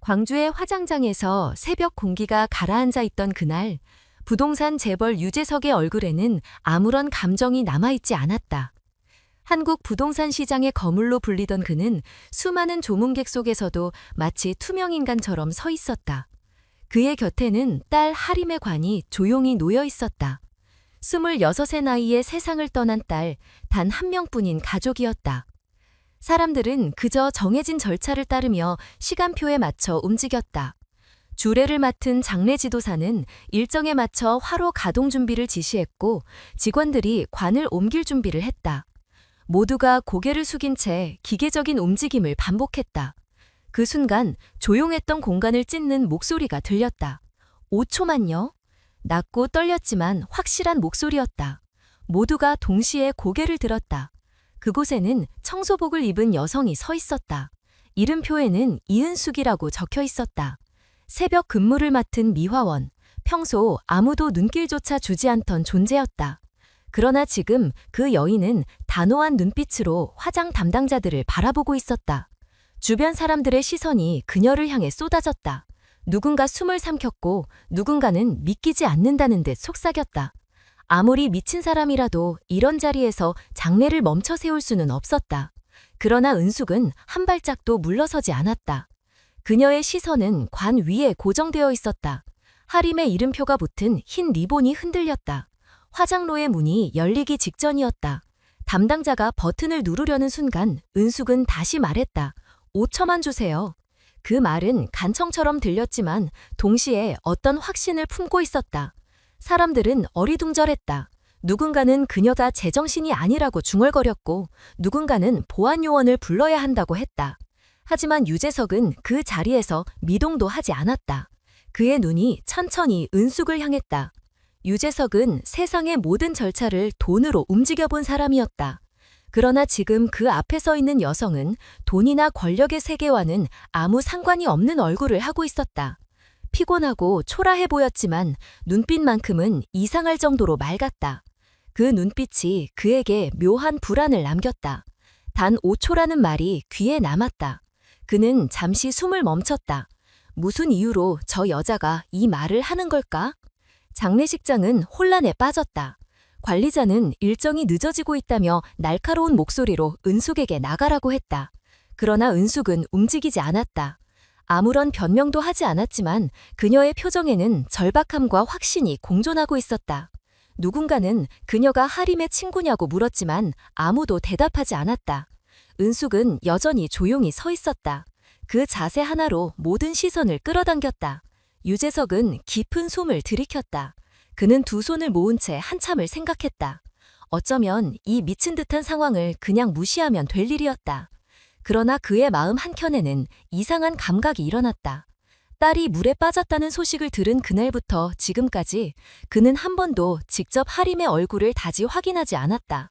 광주의 화장장에서 새벽 공기가 가라앉아 있던 그날, 부동산 재벌 유재석의 얼굴에는 아무런 감정이 남아있지 않았다. 한국 부동산 시장의 거물로 불리던 그는 수많은 조문객 속에서도 마치 투명인간처럼 서 있었다. 그의 곁에는 딸 하림의 관이 조용히 놓여 있었다. 26의 나이에 세상을 떠난 딸, 단 한 명뿐인 가족이었다. 사람들은 그저 정해진 절차를 따르며 시간표에 맞춰 움직였다. 주례를 맡은 장례 지도사는 일정에 맞춰 화로 가동 준비를 지시했고 직원들이 관을 옮길 준비를 했다. 모두가 고개를 숙인 채 기계적인 움직임을 반복했다. 그 순간 조용했던 공간을 찢는 목소리가 들렸다. 5초만요. 낮고 떨렸지만 확실한 목소리였다. 모두가 동시에 고개를 들었다. 그곳에는 청소복을 입은 여성이 서 있었다. 이름표에는 이은숙이라고 적혀 있었다. 새벽 근무를 맡은 미화원, 평소 아무도 눈길조차 주지 않던 존재였다. 그러나 지금 그 여인은 단호한 눈빛으로 화장 담당자들을 바라보고 있었다. 주변 사람들의 시선이 그녀를 향해 쏟아졌다. 누군가 숨을 삼켰고 누군가는 믿기지 않는다는 듯 속삭였다. 아무리 미친 사람이라도 이런 자리에서 장례를 멈춰 세울 수는 없었다. 그러나 은숙은 한 발짝도 물러서지 않았다. 그녀의 시선은 관 위에 고정되어 있었다. 하림의 이름표가 붙은 흰 리본이 흔들렸다. 화장로의 문이 열리기 직전이었다. 담당자가 버튼을 누르려는 순간 은숙은 다시 말했다. 5초만 주세요. 그 말은 간청처럼 들렸지만 동시에 어떤 확신을 품고 있었다. 사람들은 어리둥절했다. 누군가는 그녀가 제정신이 아니라고 중얼거렸고 누군가는 보안 요원을 불러야 한다고 했다. 하지만 유재석은 그 자리에서 미동도 하지 않았다. 그의 눈이 천천히 은숙을 향했다. 유재석은 세상의 모든 절차를 돈으로 움직여본 사람이었다. 그러나 지금 그 앞에 서 있는 여성은 돈이나 권력의 세계와는 아무 상관이 없는 얼굴을 하고 있었다. 피곤하고 초라해 보였지만 눈빛만큼은 이상할 정도로 맑았다. 그 눈빛이 그에게 묘한 불안을 남겼다. 단 5초라는 말이 귀에 남았다. 그는 잠시 숨을 멈췄다. 무슨 이유로 저 여자가 이 말을 하는 걸까? 장례식장은 혼란에 빠졌다. 관리자는 일정이 늦어지고 있다며 날카로운 목소리로 은숙에게 나가라고 했다. 그러나 은숙은 움직이지 않았다. 아무런 변명도 하지 않았지만 그녀의 표정에는 절박함과 확신이 공존하고 있었다. 누군가는 그녀가 하림의 친구냐고 물었지만 아무도 대답하지 않았다. 은숙은 여전히 조용히 서 있었다. 그 자세 하나로 모든 시선을 끌어당겼다. 유재석은 깊은 숨을 들이켰다. 그는 두 손을 모은 채 한참을 생각했다. 어쩌면 이 미친 듯한 상황을 그냥 무시하면 될 일이었다. 그러나 그의 마음 한켠에는 이상한 감각이 일어났다. 딸이 물에 빠졌다는 소식을 들은 그날부터 지금까지 그는 한 번도 직접 하림의 얼굴을 다시 확인하지 않았다.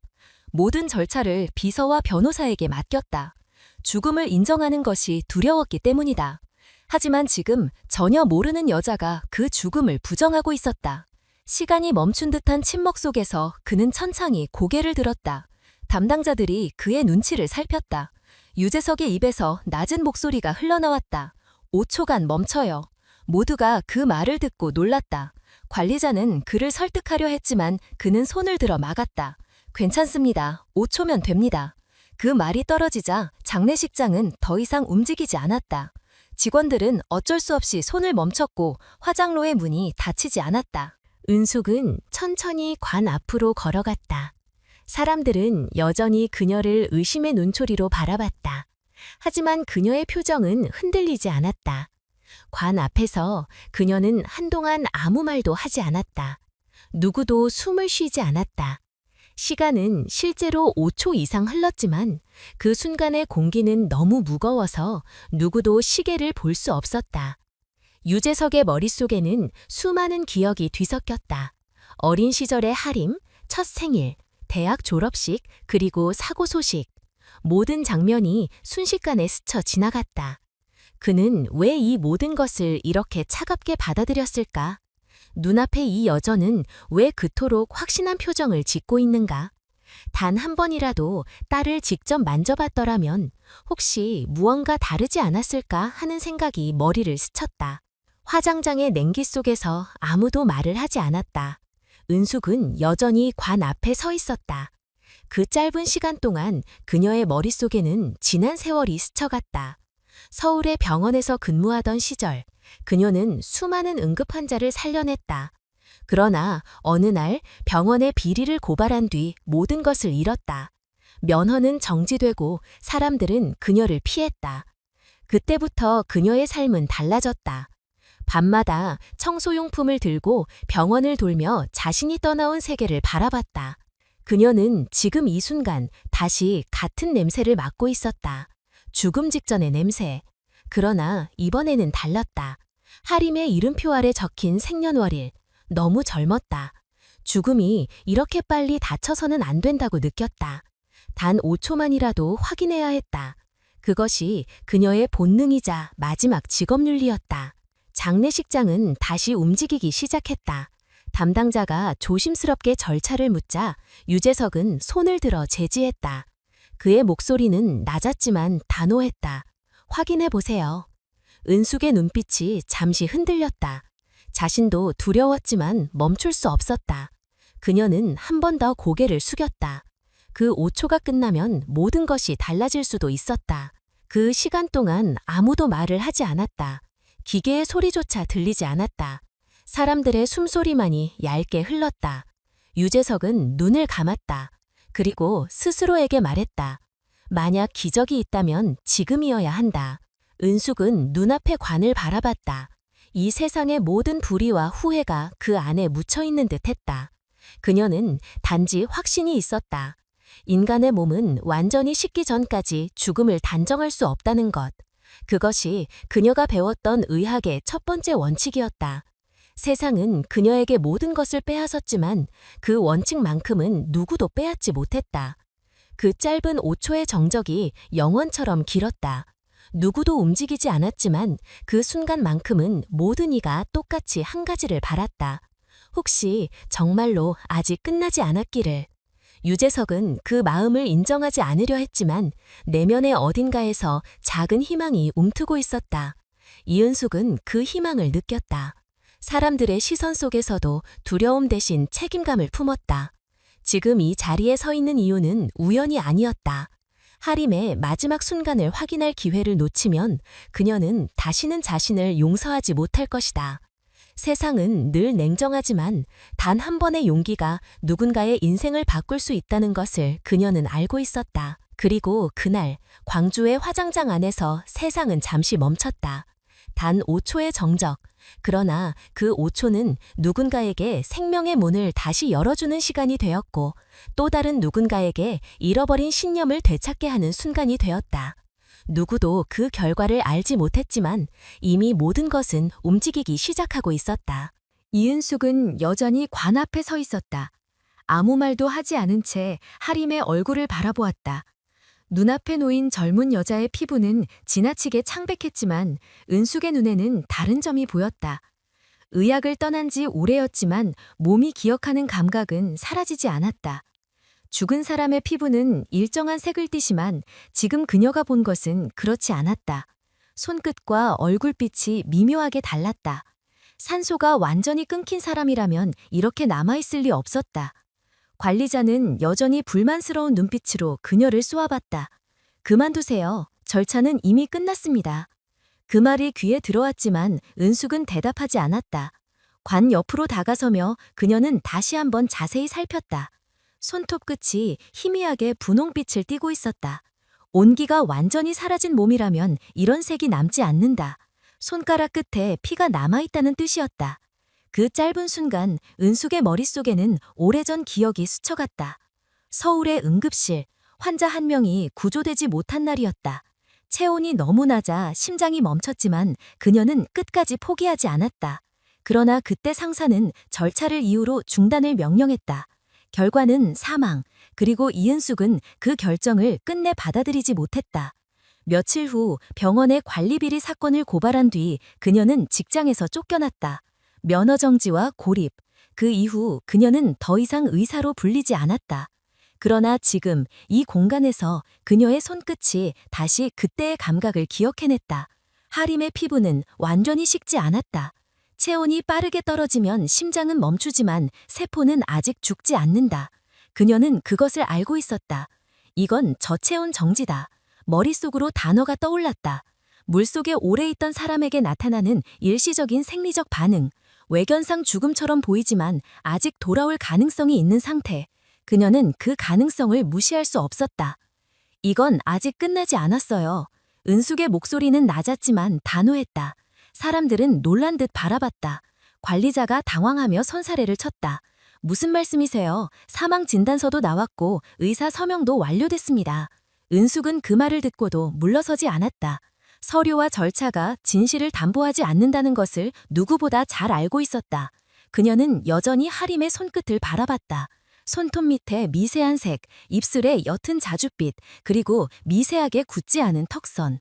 모든 절차를 비서와 변호사에게 맡겼다. 죽음을 인정하는 것이 두려웠기 때문이다. 하지만 지금 전혀 모르는 여자가 그 죽음을 부정하고 있었다. 시간이 멈춘 듯한 침묵 속에서 그는 천천히 고개를 들었다. 담당자들이 그의 눈치를 살폈다. 유재석의 입에서 낮은 목소리가 흘러나왔다. 5초간 멈춰요. 모두가 그 말을 듣고 놀랐다. 관리자는 그를 설득하려 했지만 그는 손을 들어 막았다. 괜찮습니다. 5초면 됩니다. 그 말이 떨어지자 장례식장은 더 이상 움직이지 않았다. 직원들은 어쩔 수 없이 손을 멈췄고 화장로의 문이 닫히지 않았다. 은숙은 천천히 관 앞으로 걸어갔다. 사람들은 여전히 그녀를 의심의 눈초리로 바라봤다. 하지만 그녀의 표정은 흔들리지 않았다. 관 앞에서 그녀는 한동안 아무 말도 하지 않았다. 누구도 숨을 쉬지 않았다. 시간은 실제로 5초 이상 흘렀지만 그 순간의 공기는 너무 무거워서 누구도 시계를 볼 수 없었다. 유재석의 머릿속에는 수많은 기억이 뒤섞였다. 어린 시절의 하림, 첫 생일, 대학 졸업식, 그리고 사고 소식. 모든 장면이 순식간에 스쳐 지나갔다. 그는 왜 이 모든 것을 이렇게 차갑게 받아들였을까? 눈앞의 이 여전은 왜 그토록 확신한 표정을 짓고 있는가? 단 한 번이라도 딸을 직접 만져봤더라면 혹시 무언가 다르지 않았을까 하는 생각이 머리를 스쳤다. 화장장의 냉기 속에서 아무도 말을 하지 않았다. 은숙은 여전히 관 앞에 서 있었다. 그 짧은 시간 동안 그녀의 머릿속에는 지난 세월이 스쳐갔다. 서울의 병원에서 근무하던 시절, 그녀는 수많은 응급환자를 살려냈다. 그러나 어느 날 병원의 비리를 고발한 뒤 모든 것을 잃었다. 면허는 정지되고 사람들은 그녀를 피했다. 그때부터 그녀의 삶은 달라졌다. 밤마다 청소용품을 들고 병원을 돌며 자신이 떠나온 세계를 바라봤다. 그녀는 지금 이 순간 다시 같은 냄새를 맡고 있었다. 죽음 직전의 냄새. 그러나 이번에는 달랐다. 하림의 이름표 아래 적힌 생년월일. 너무 젊었다. 죽음이 이렇게 빨리 닥쳐서는 안 된다고 느꼈다. 단 5초만이라도 확인해야 했다. 그것이 그녀의 본능이자 마지막 직업윤리였다. 장례식장은 다시 움직이기 시작했다. 담당자가 조심스럽게 절차를 묻자 유재석은 손을 들어 제지했다. 그의 목소리는 낮았지만 단호했다. 확인해 보세요. 은숙의 눈빛이 잠시 흔들렸다. 자신도 두려웠지만 멈출 수 없었다. 그녀는 한 번 더 고개를 숙였다. 그 5초가 끝나면 모든 것이 달라질 수도 있었다. 그 시간 동안 아무도 말을 하지 않았다. 기계의 소리조차 들리지 않았다. 사람들의 숨소리만이 얇게 흘렀다. 유재석은 눈을 감았다. 그리고 스스로에게 말했다. 만약 기적이 있다면 지금이어야 한다. 은숙은 눈앞의 관을 바라봤다. 이 세상의 모든 불의와 후회가 그 안에 묻혀있는 듯했다. 그녀는 단지 확신이 있었다. 인간의 몸은 완전히 식기 전까지 죽음을 단정할 수 없다는 것. 그것이 그녀가 배웠던 의학의 첫 번째 원칙이었다. 세상은 그녀에게 모든 것을 빼앗았지만 그 원칙만큼은 누구도 빼앗지 못했다. 그 짧은 5초의 정적이 영원처럼 길었다. 누구도 움직이지 않았지만 그 순간만큼은 모든 이가 똑같이 한 가지를 바랐다. 혹시 정말로 아직 끝나지 않았기를. 유재석은 그 마음을 인정하지 않으려 했지만 내면의 어딘가에서 작은 희망이 움트고 있었다. 이은숙은 그 희망을 느꼈다. 사람들의 시선 속에서도 두려움 대신 책임감을 품었다. 지금 이 자리에 서 있는 이유는 우연이 아니었다. 하림의 마지막 순간을 확인할 기회를 놓치면 그녀는 다시는 자신을 용서하지 못할 것이다. 세상은 늘 냉정하지만 단 한 번의 용기가 누군가의 인생을 바꿀 수 있다는 것을 그녀는 알고 있었다. 그리고 그날 광주의 화장장 안에서 세상은 잠시 멈췄다. 단 5초의 정적. 그러나 그 5초는 누군가에게 생명의 문을 다시 열어주는 시간이 되었고 또 다른 누군가에게 잃어버린 신념을 되찾게 하는 순간이 되었다. 누구도 그 결과를 알지 못했지만 이미 모든 것은 움직이기 시작하고 있었다. 이은숙은 여전히 관 앞에 서 있었다. 아무 말도 하지 않은 채 하림의 얼굴을 바라보았다. 눈앞에 놓인 젊은 여자의 피부는 지나치게 창백했지만 은숙의 눈에는 다른 점이 보였다. 의학을 떠난 지 오래였지만 몸이 기억하는 감각은 사라지지 않았다. 죽은 사람의 피부는 일정한 색을 띠지만 지금 그녀가 본 것은 그렇지 않았다. 손끝과 얼굴빛이 미묘하게 달랐다. 산소가 완전히 끊긴 사람이라면 이렇게 남아있을 리 없었다. 관리자는 여전히 불만스러운 눈빛으로 그녀를 쏘아봤다. 그만두세요. 절차는 이미 끝났습니다. 그 말이 귀에 들어왔지만 은숙은 대답하지 않았다. 관 옆으로 다가서며 그녀는 다시 한번 자세히 살폈다. 손톱 끝이 희미하게 분홍빛을 띠고 있었다. 온기가 완전히 사라진 몸이라면 이런 색이 남지 않는다. 손가락 끝에 피가 남아있다는 뜻이었다. 그 짧은 순간 은숙의 머릿속에는 오래전 기억이 스쳐갔다. 서울의 응급실, 환자 한 명이 구조되지 못한 날이었다. 체온이 너무 낮아 심장이 멈췄지만 그녀는 끝까지 포기하지 않았다. 그러나 그때 상사는 절차를 이유로 중단을 명령했다. 결과는 사망, 그리고 이은숙은 그 결정을 끝내 받아들이지 못했다. 며칠 후 병원의 관리비리 사건을 고발한 뒤 그녀는 직장에서 쫓겨났다. 면허 정지와 고립. 그 이후 그녀는 더 이상 의사로 불리지 않았다. 그러나 지금 이 공간에서 그녀의 손끝이 다시 그때의 감각을 기억해냈다. 하림의 피부는 완전히 식지 않았다. 체온이 빠르게 떨어지면 심장은 멈추지만 세포는 아직 죽지 않는다. 그녀는 그것을 알고 있었다. 이건 저체온 정지다. 머릿속으로 단어가 떠올랐다. 물속에 오래 있던 사람에게 나타나는 일시적인 생리적 반응. 외견상 죽음처럼 보이지만 아직 돌아올 가능성이 있는 상태. 그녀는 그 가능성을 무시할 수 없었다. 이건 아직 끝나지 않았어요. 은숙의 목소리는 낮았지만 단호했다. 사람들은 놀란 듯 바라봤다. 관리자가 당황하며 손사래를 쳤다. 무슨 말씀이세요? 사망 진단서도 나왔고 의사 서명도 완료됐습니다. 은숙은 그 말을 듣고도 물러서지 않았다. 서류와 절차가 진실을 담보하지 않는다는 것을 누구보다 잘 알고 있었다. 그녀는 여전히 하림의 손끝을 바라봤다. 손톱 밑에 미세한 색, 입술에 옅은 자줏빛, 그리고 미세하게 굳지 않은 턱선.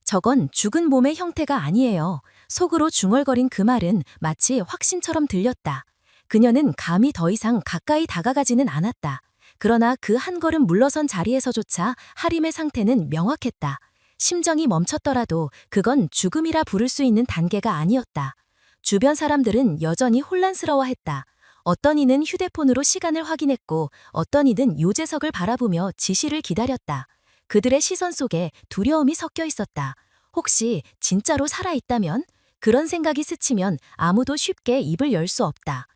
저건 죽은 몸의 형태가 아니에요. 속으로 중얼거린 그 말은 마치 확신처럼 들렸다. 그녀는 감히 더 이상 가까이 다가가지는 않았다. 그러나 그 한 걸음 물러선 자리에서조차 하림의 상태는 명확했다. 심정이 멈췄더라도 그건 죽음이라 부를 수 있는 단계가 아니었다. 주변 사람들은 여전히 혼란스러워했다. 어떤 이는 휴대폰으로 시간을 확인했고 어떤 이는 요재석을 바라보며 지시를 기다렸다. 그들의 시선 속에 두려움이 섞여 있었다. 혹시 진짜로 살아있다면? 그런 생각이 스치면 아무도 쉽게 입을 열 수 없다.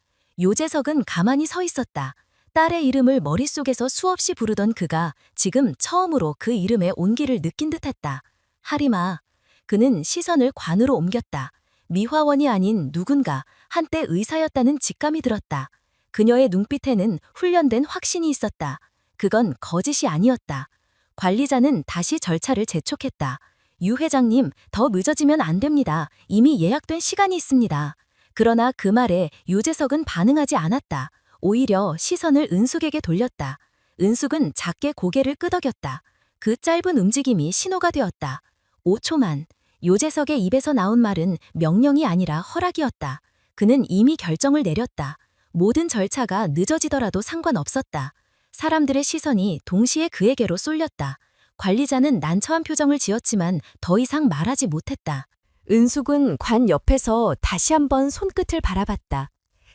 요재석은 가만히 서 있었다. 딸의 이름을 머릿속에서 수없이 부르던 그가 지금 처음으로 그 이름의 온기를 느낀 듯했다. 하림아. 그는 시선을 관으로 옮겼다. 미화원이 아닌 누군가, 한때 의사였다는 직감이 들었다. 그녀의 눈빛에는 훈련된 확신이 있었다. 그건 거짓이 아니었다. 관리자는 다시 절차를 재촉했다. 유 회장님, 더 늦어지면 안 됩니다. 이미 예약된 시간이 있습니다. 그러나 그 말에 유재석은 반응하지 않았다. 오히려 시선을 은숙에게 돌렸다. 은숙은 작게 고개를 끄덕였다. 그 짧은 움직임이 신호가 되었다. 5초만. 요재석의 입에서 나온 말은 명령이 아니라 허락이었다. 그는 이미 결정을 내렸다. 모든 절차가 늦어지더라도 상관없었다. 사람들의 시선이 동시에 그에게로 쏠렸다. 관리자는 난처한 표정을 지었지만 더 이상 말하지 못했다. 은숙은 관 옆에서 다시 한번 손끝을 바라봤다.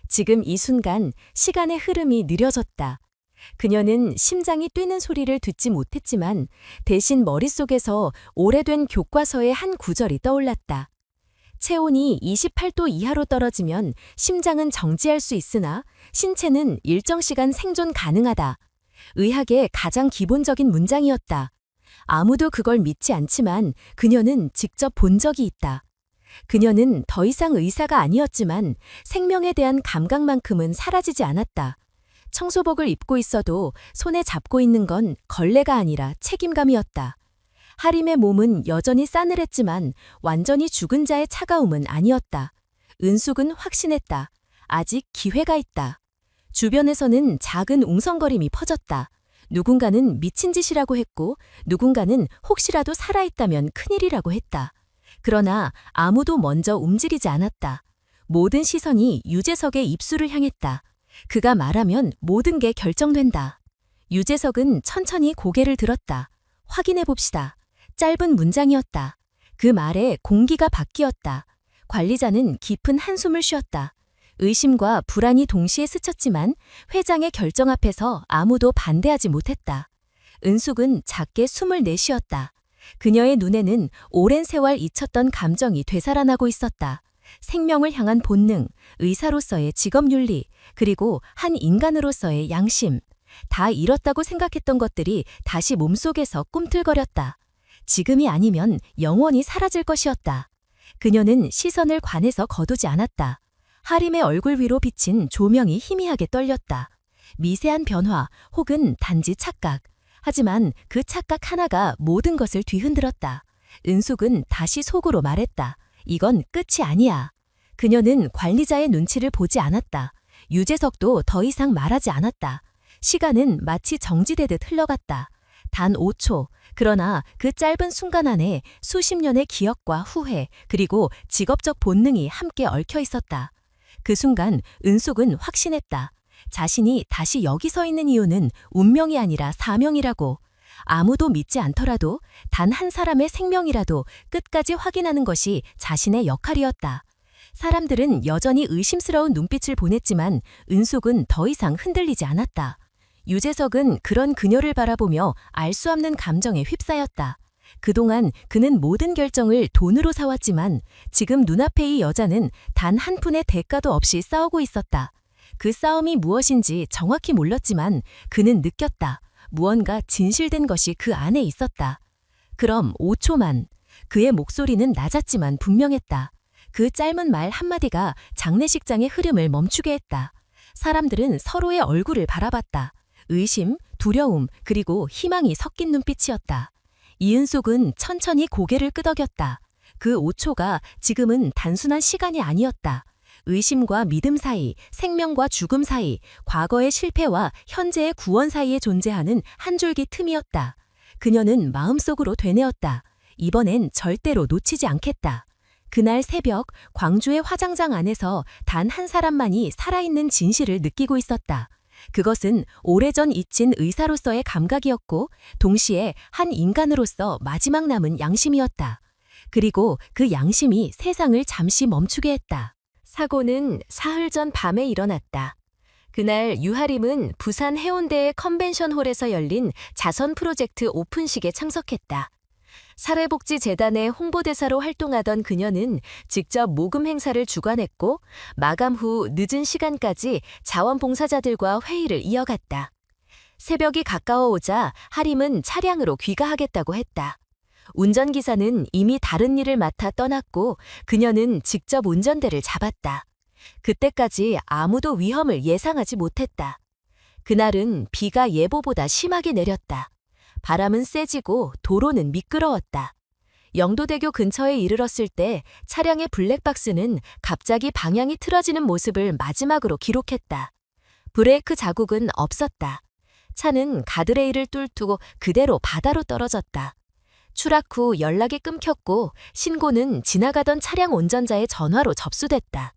지금 이 순간 시간의 흐름이 느려졌다. 그녀는 심장이 뛰는 소리를 듣지 못했지만 대신 머릿속에서 오래된 교과서의 한 구절이 떠올랐다. 체온이 28도 이하로 떨어지면 심장은 정지할 수 있으나 신체는 일정 시간 생존 가능하다. 의학의 가장 기본적인 문장이었다. 아무도 그걸 믿지 않지만 그녀는 직접 본 적이 있다. 그녀는 더 이상 의사가 아니었지만 생명에 대한 감각만큼은 사라지지 않았다. 청소복을 입고 있어도 손에 잡고 있는 건 걸레가 아니라 책임감이었다. 하림의 몸은 여전히 싸늘했지만 완전히 죽은 자의 차가움은 아니었다. 은숙은 확신했다. 아직 기회가 있다. 주변에서는 작은 웅성거림이 퍼졌다. 누군가는 미친 짓이라고 했고 누군가는 혹시라도 살아있다면 큰일이라고 했다. 그러나 아무도 먼저 움직이지 않았다. 모든 시선이 유재석의 입술을 향했다. 그가 말하면 모든 게 결정된다. 유재석은 천천히 고개를 들었다. 확인해 봅시다. 짧은 문장이었다. 그 말에 공기가 바뀌었다. 관리자는 깊은 한숨을 쉬었다. 의심과 불안이 동시에 스쳤지만 회장의 결정 앞에서 아무도 반대하지 못했다. 은숙은 작게 숨을 내쉬었다. 그녀의 눈에는 오랜 세월 잊혔던 감정이 되살아나고 있었다. 생명을 향한 본능, 의사로서의 직업윤리, 그리고 한 인간으로서의 양심. 다 잃었다고 생각했던 것들이 다시 몸속에서 꿈틀거렸다. 지금이 아니면 영원히 사라질 것이었다. 그녀는 시선을 관에서 거두지 않았다. 하림의 얼굴 위로 비친 조명이 희미하게 떨렸다. 미세한 변화 혹은 단지 착각. 하지만 그 착각 하나가 모든 것을 뒤흔들었다. 은숙은 다시 속으로 말했다. 이건 끝이 아니야. 그녀는 관리자의 눈치를 보지 않았다. 유재석도 더 이상 말하지 않았다. 시간은 마치 정지되듯 흘러갔다. 단 5초. 그러나 그 짧은 순간 안에 수십 년의 기억과 후회 그리고 직업적 본능이 함께 얽혀 있었다. 그 순간 은숙은 확신했다. 자신이 다시 여기 서 있는 이유는 운명이 아니라 사명이라고. 아무도 믿지 않더라도 단 한 사람의 생명이라도 끝까지 확인하는 것이 자신의 역할이었다. 사람들은 여전히 의심스러운 눈빛을 보냈지만 은숙은 더 이상 흔들리지 않았다. 유재석은 그런 그녀를 바라보며 알 수 없는 감정에 휩싸였다. 그동안 그는 모든 결정을 돈으로 사왔지만 지금 눈앞의 이 여자는 단 한 푼의 대가도 없이 싸우고 있었다. 그 싸움이 무엇인지 정확히 몰랐지만 그는 느꼈다. 무언가 진실된 것이 그 안에 있었다. 그럼 5초만. 그의 목소리는 낮았지만 분명했다. 그 짧은 말 한마디가 장례식장의 흐름을 멈추게 했다. 사람들은 서로의 얼굴을 바라봤다. 의심, 두려움, 그리고 희망이 섞인 눈빛이었다. 이은숙은 천천히 고개를 끄덕였다. 그 5초가 지금은 단순한 시간이 아니었다. 의심과 믿음 사이, 생명과 죽음 사이, 과거의 실패와 현재의 구원 사이에 존재하는 한 줄기 틈이었다. 그녀는 마음속으로 되뇌었다. 이번엔 절대로 놓치지 않겠다. 그날 새벽 광주의 화장장 안에서 단 한 사람만이 살아있는 진실을 느끼고 있었다. 그것은 오래전 잊힌 의사로서의 감각이었고 동시에 한 인간으로서 마지막 남은 양심이었다. 그리고 그 양심이 세상을 잠시 멈추게 했다. 사고는 사흘 전 밤에 일어났다. 그날 유하림은 부산 해운대의 컨벤션홀에서 열린 자선 프로젝트 오픈식에 참석했다. 사회복지재단의 홍보대사로 활동하던 그녀는 직접 모금 행사를 주관했고 마감 후 늦은 시간까지 자원봉사자들과 회의를 이어갔다. 새벽이 가까워오자 하림은 차량으로 귀가하겠다고 했다. 운전기사는 이미 다른 일을 맡아 떠났고 그녀는 직접 운전대를 잡았다. 그때까지 아무도 위험을 예상하지 못했다. 그날은 비가 예보보다 심하게 내렸다. 바람은 세지고 도로는 미끄러웠다. 영도대교 근처에 이르렀을 때 차량의 블랙박스는 갑자기 방향이 틀어지는 모습을 마지막으로 기록했다. 브레이크 자국은 없었다. 차는 가드레일을 뚫고 그대로 바다로 떨어졌다. 추락 후 연락이 끊겼고 신고는 지나가던 차량 운전자의 전화로 접수됐다.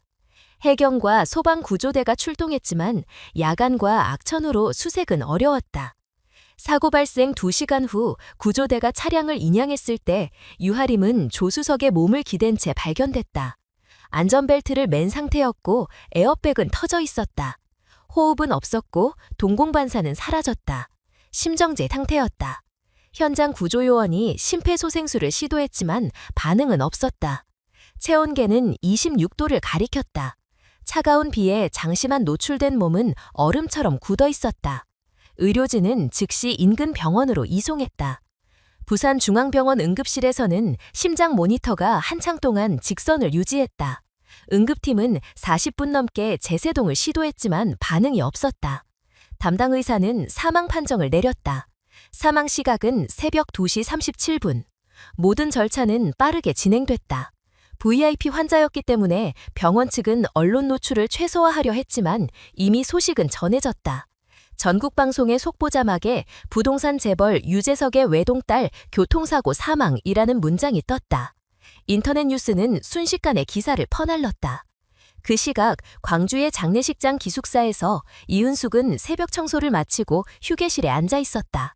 해경과 소방구조대가 출동했지만 야간과 악천후로 수색은 어려웠다. 사고 발생 2시간 후 구조대가 차량을 인양했을 때 유하림은 조수석에 몸을 기댄 채 발견됐다. 안전벨트를 맨 상태였고 에어백은 터져 있었다. 호흡은 없었고 동공반사는 사라졌다. 심정지 상태였다. 현장 구조요원이 심폐소생술을 시도했지만 반응은 없었다. 체온계는 26도를 가리켰다. 차가운 비에 장시만 노출된 몸은 얼음처럼 굳어 있었다. 의료진은 즉시 인근 병원으로 이송했다. 부산중앙병원 응급실에서는 심장 모니터가 한창 동안 직선을 유지했다. 응급팀은 40분 넘게 재세동을 시도했지만 반응이 없었다. 담당 의사는 사망 판정을 내렸다. 사망 시각은 새벽 2시 37분. 모든 절차는 빠르게 진행됐다. VIP 환자였기 때문에 병원 측은 언론 노출을 최소화하려 했지만 이미 소식은 전해졌다. 전국 방송의 속보 자막에 부동산 재벌 유재석의 외동딸 교통사고 사망이라는 문장이 떴다. 인터넷 뉴스는 순식간에 기사를 퍼날렀다. 그 시각 광주의 장례식장 기숙사에서 이은숙은 새벽 청소를 마치고 휴게실에 앉아 있었다.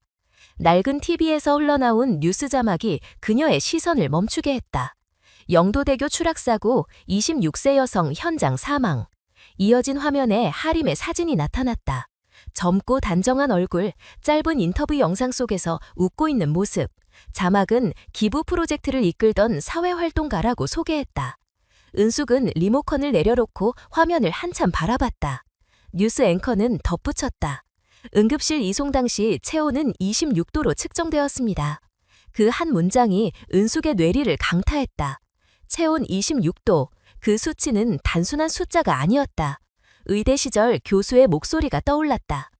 낡은 TV에서 흘러나온 뉴스 자막이 그녀의 시선을 멈추게 했다. 영도대교 추락사고 26세 여성 현장 사망. 이어진 화면에 하림의 사진이 나타났다. 젊고 단정한 얼굴, 짧은 인터뷰 영상 속에서 웃고 있는 모습. 자막은 기부 프로젝트를 이끌던 사회활동가라고 소개했다. 은숙은 리모컨을 내려놓고 화면을 한참 바라봤다. 뉴스 앵커는 덧붙였다. 응급실 이송 당시 체온은 26도로 측정되었습니다. 그 한 문장이 은숙의 뇌리를 강타했다. 체온 26도, 그 수치는 단순한 숫자가 아니었다. 의대 시절 교수의 목소리가 떠올랐다.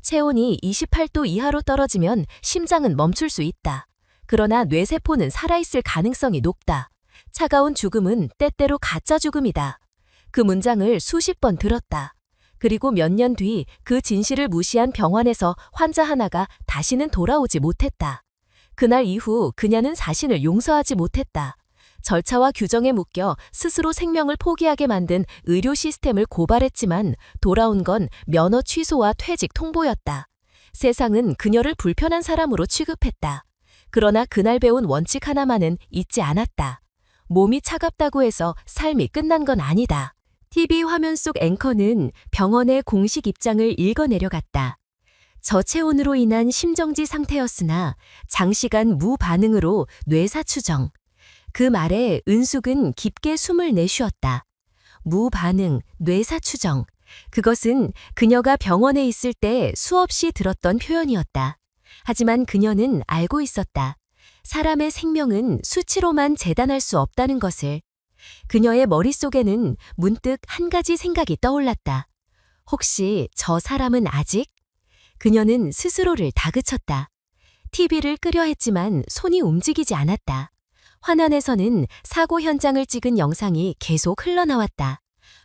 체온이 28도 이하로 떨어지면 심장은 멈출 수 있다. 그러나 뇌세포는 살아있을 가능성이 높다. 차가운 죽음은 때때로 가짜 죽음이다. 그 문장을 수십 번 들었다. 그리고 몇 년 뒤 그 진실을 무시한 병원에서 환자 하나가 다시는 돌아오지 못했다. 그날 이후 그녀는 자신을 용서하지 못했다. 절차와 규정에 묶여 스스로 생명을 포기하게 만든 의료 시스템을 고발했지만 돌아온 건 면허 취소와 퇴직 통보였다. 세상은 그녀를 불편한 사람으로 취급했다. 그러나 그날 배운 원칙 하나만은 잊지 않았다. 몸이 차갑다고 해서 삶이 끝난 건 아니다. TV 화면 속 앵커는 병원의 공식 입장을 읽어내려갔다. 저체온으로 인한 심정지 상태였으나 장시간 무반응으로 뇌사 추정. 그 말에 은숙은 깊게 숨을 내쉬었다. 무반응, 뇌사 추정. 그것은 그녀가 병원에 있을 때 수없이 들었던 표현이었다. 하지만 그녀는 알고 있었다. 사람의 생명은 수치로만 재단할 수 없다는 것을. 그녀의 머릿속에는 문득 한 가지 생각이 떠올랐다. 혹시 저 사람은 아직? 그녀는 스스로를 다그쳤다. TV를 끄려 했지만 손이 움직이지 않았다. 화면에서는 사고 현장을 찍은 영상이 계속 흘러나왔다.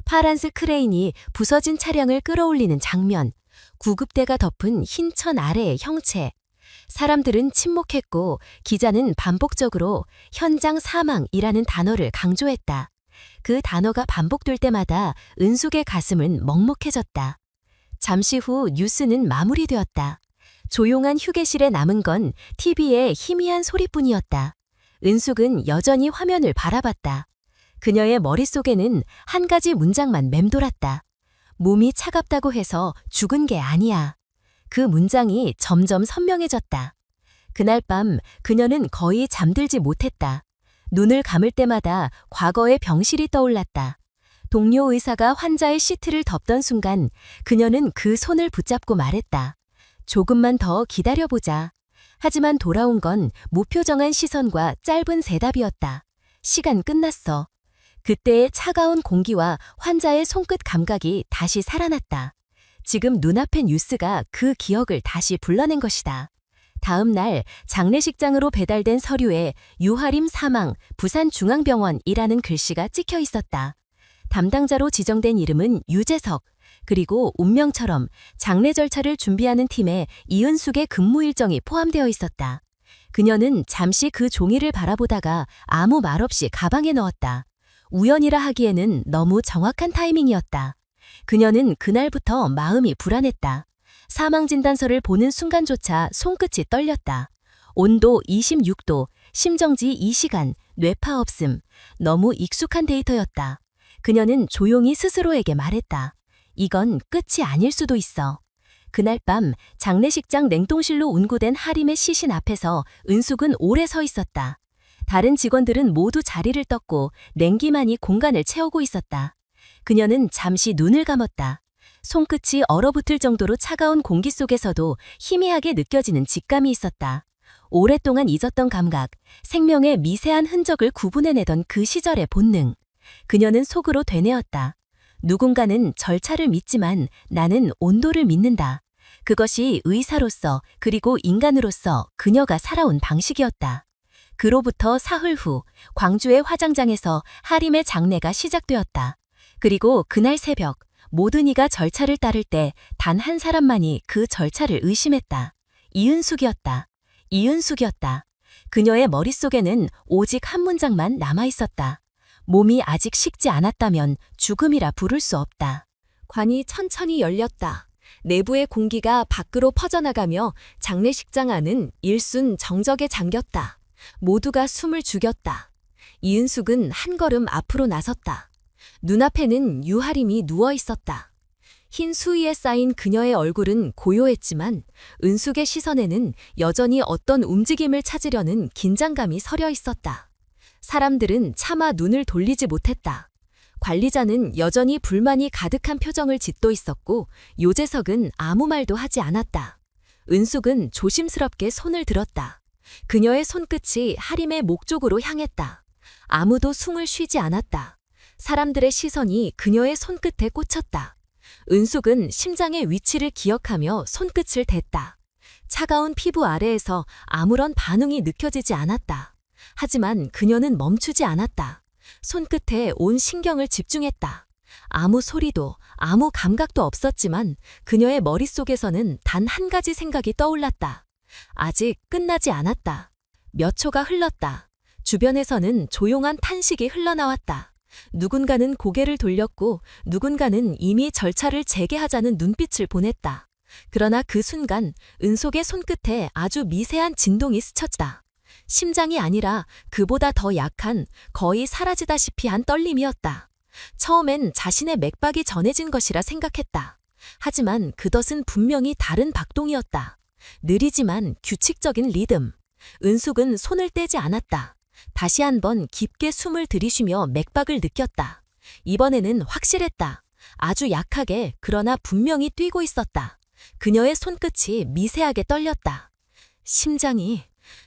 파란색 크레인이 부서진 차량을 끌어올리는 장면, 구급대가 덮은 흰 천 아래의 형체. 사람들은 침묵했고 기자는 반복적으로 현장 사망이라는 단어를 강조했다. 그 단어가 반복될 때마다 은숙의 가슴은 먹먹해졌다. 잠시 후 뉴스는 마무리되었다. 조용한 휴게실에 남은 건 TV의 희미한 소리뿐이었다. 은숙은 여전히 화면을 바라봤다. 그녀의 머릿속에는 한 가지 문장만 맴돌았다. 몸이 차갑다고 해서 죽은 게 아니야. 그 문장이 점점 선명해졌다. 그날 밤 그녀는 거의 잠들지 못했다. 눈을 감을 때마다 과거의 병실이 떠올랐다. 동료 의사가 환자의 시트를 덮던 순간 그녀는 그 손을 붙잡고 말했다. 조금만 더 기다려보자. 하지만 돌아온 건 무표정한 시선과 짧은 대답이었다. 시간 끝났어. 그때의 차가운 공기와 환자의 손끝 감각이 다시 살아났다. 지금 눈앞의 뉴스가 그 기억을 다시 불러낸 것이다. 다음 날 장례식장으로 배달된 서류에 유하림 사망 부산중앙병원이라는 글씨가 찍혀 있었다. 담당자로 지정된 이름은 유재석, 그리고 운명처럼 장례 절차를 준비하는 팀에 이은숙의 근무 일정이 포함되어 있었다. 그녀는 잠시 그 종이를 바라보다가 아무 말 없이 가방에 넣었다. 우연이라 하기에는 너무 정확한 타이밍이었다. 그녀는 그날부터 마음이 불안했다. 사망진단서를 보는 순간조차 손끝이 떨렸다. 온도 26도, 심정지 2시간, 뇌파 없음. 너무 익숙한 데이터였다. 그녀는 조용히 스스로에게 말했다. 이건 끝이 아닐 수도 있어. 그날 밤 장례식장 냉동실로 운구된 하림의 시신 앞에서 은숙은 오래 서 있었다. 다른 직원들은 모두 자리를 떴고 냉기만이 공간을 채우고 있었다. 그녀는 잠시 눈을 감았다. 손끝이 얼어붙을 정도로 차가운 공기 속에서도 희미하게 느껴지는 직감이 있었다. 오랫동안 잊었던 감각, 생명의 미세한 흔적을 구분해내던 그 시절의 본능. 그녀는 속으로 되뇌었다. 누군가는 절차를 믿지만 나는 온도를 믿는다. 그것이 의사로서 그리고 인간으로서 그녀가 살아온 방식이었다. 그로부터 사흘 후 광주의 화장장에서 하림의 장례가 시작되었다. 그리고 그날 새벽 모든 이가 절차를 따를 때 단 한 사람만이 그 절차를 의심했다. 이은숙이었다. 이은숙이었다. 그녀의 머릿속에는 오직 한 문장만 남아있었다. 몸이 아직 식지 않았다면 죽음이라 부를 수 없다. 관이 천천히 열렸다. 내부의 공기가 밖으로 퍼져나가며 장례식장 안은 일순 정적에 잠겼다. 모두가 숨을 죽였다. 이은숙은 한 걸음 앞으로 나섰다. 눈앞에는 유하림이 누워 있었다. 흰 수의에 쌓인 그녀의 얼굴은 고요했지만 은숙의 시선에는 여전히 어떤 움직임을 찾으려는 긴장감이 서려 있었다. 사람들은 차마 눈을 돌리지 못했다. 관리자는 여전히 불만이 가득한 표정을 짓고 있었고 요재석은 아무 말도 하지 않았다. 은숙은 조심스럽게 손을 들었다. 그녀의 손끝이 하림의 목 쪽으로 향했다. 아무도 숨을 쉬지 않았다. 사람들의 시선이 그녀의 손끝에 꽂혔다. 은숙은 심장의 위치를 기억하며 손끝을 댔다. 차가운 피부 아래에서 아무런 반응이 느껴지지 않았다. 하지만 그녀는 멈추지 않았다. 손끝에 온 신경을 집중했다. 아무 소리도 아무 감각도 없었지만 그녀의 머릿속에서는 단 한 가지 생각이 떠올랐다. 아직 끝나지 않았다. 몇 초가 흘렀다. 주변에서는 조용한 탄식이 흘러나왔다. 누군가는 고개를 돌렸고 누군가는 이미 절차를 재개하자는 눈빛을 보냈다. 그러나 그 순간 은속의 손끝에 아주 미세한 진동이 스쳤다. 심장이 아니라 그보다 더 약한, 거의 사라지다시피 한 떨림이었다. 처음엔 자신의 맥박이 전해진 것이라 생각했다. 하지만 그것은 분명히 다른 박동이었다. 느리지만 규칙적인 리듬. 은숙은 손을 떼지 않았다. 다시 한번 깊게 숨을 들이쉬며 맥박을 느꼈다. 이번에는 확실했다. 아주 약하게, 그러나 분명히 뛰고 있었다. 그녀의 손끝이 미세하게 떨렸다. 심장이...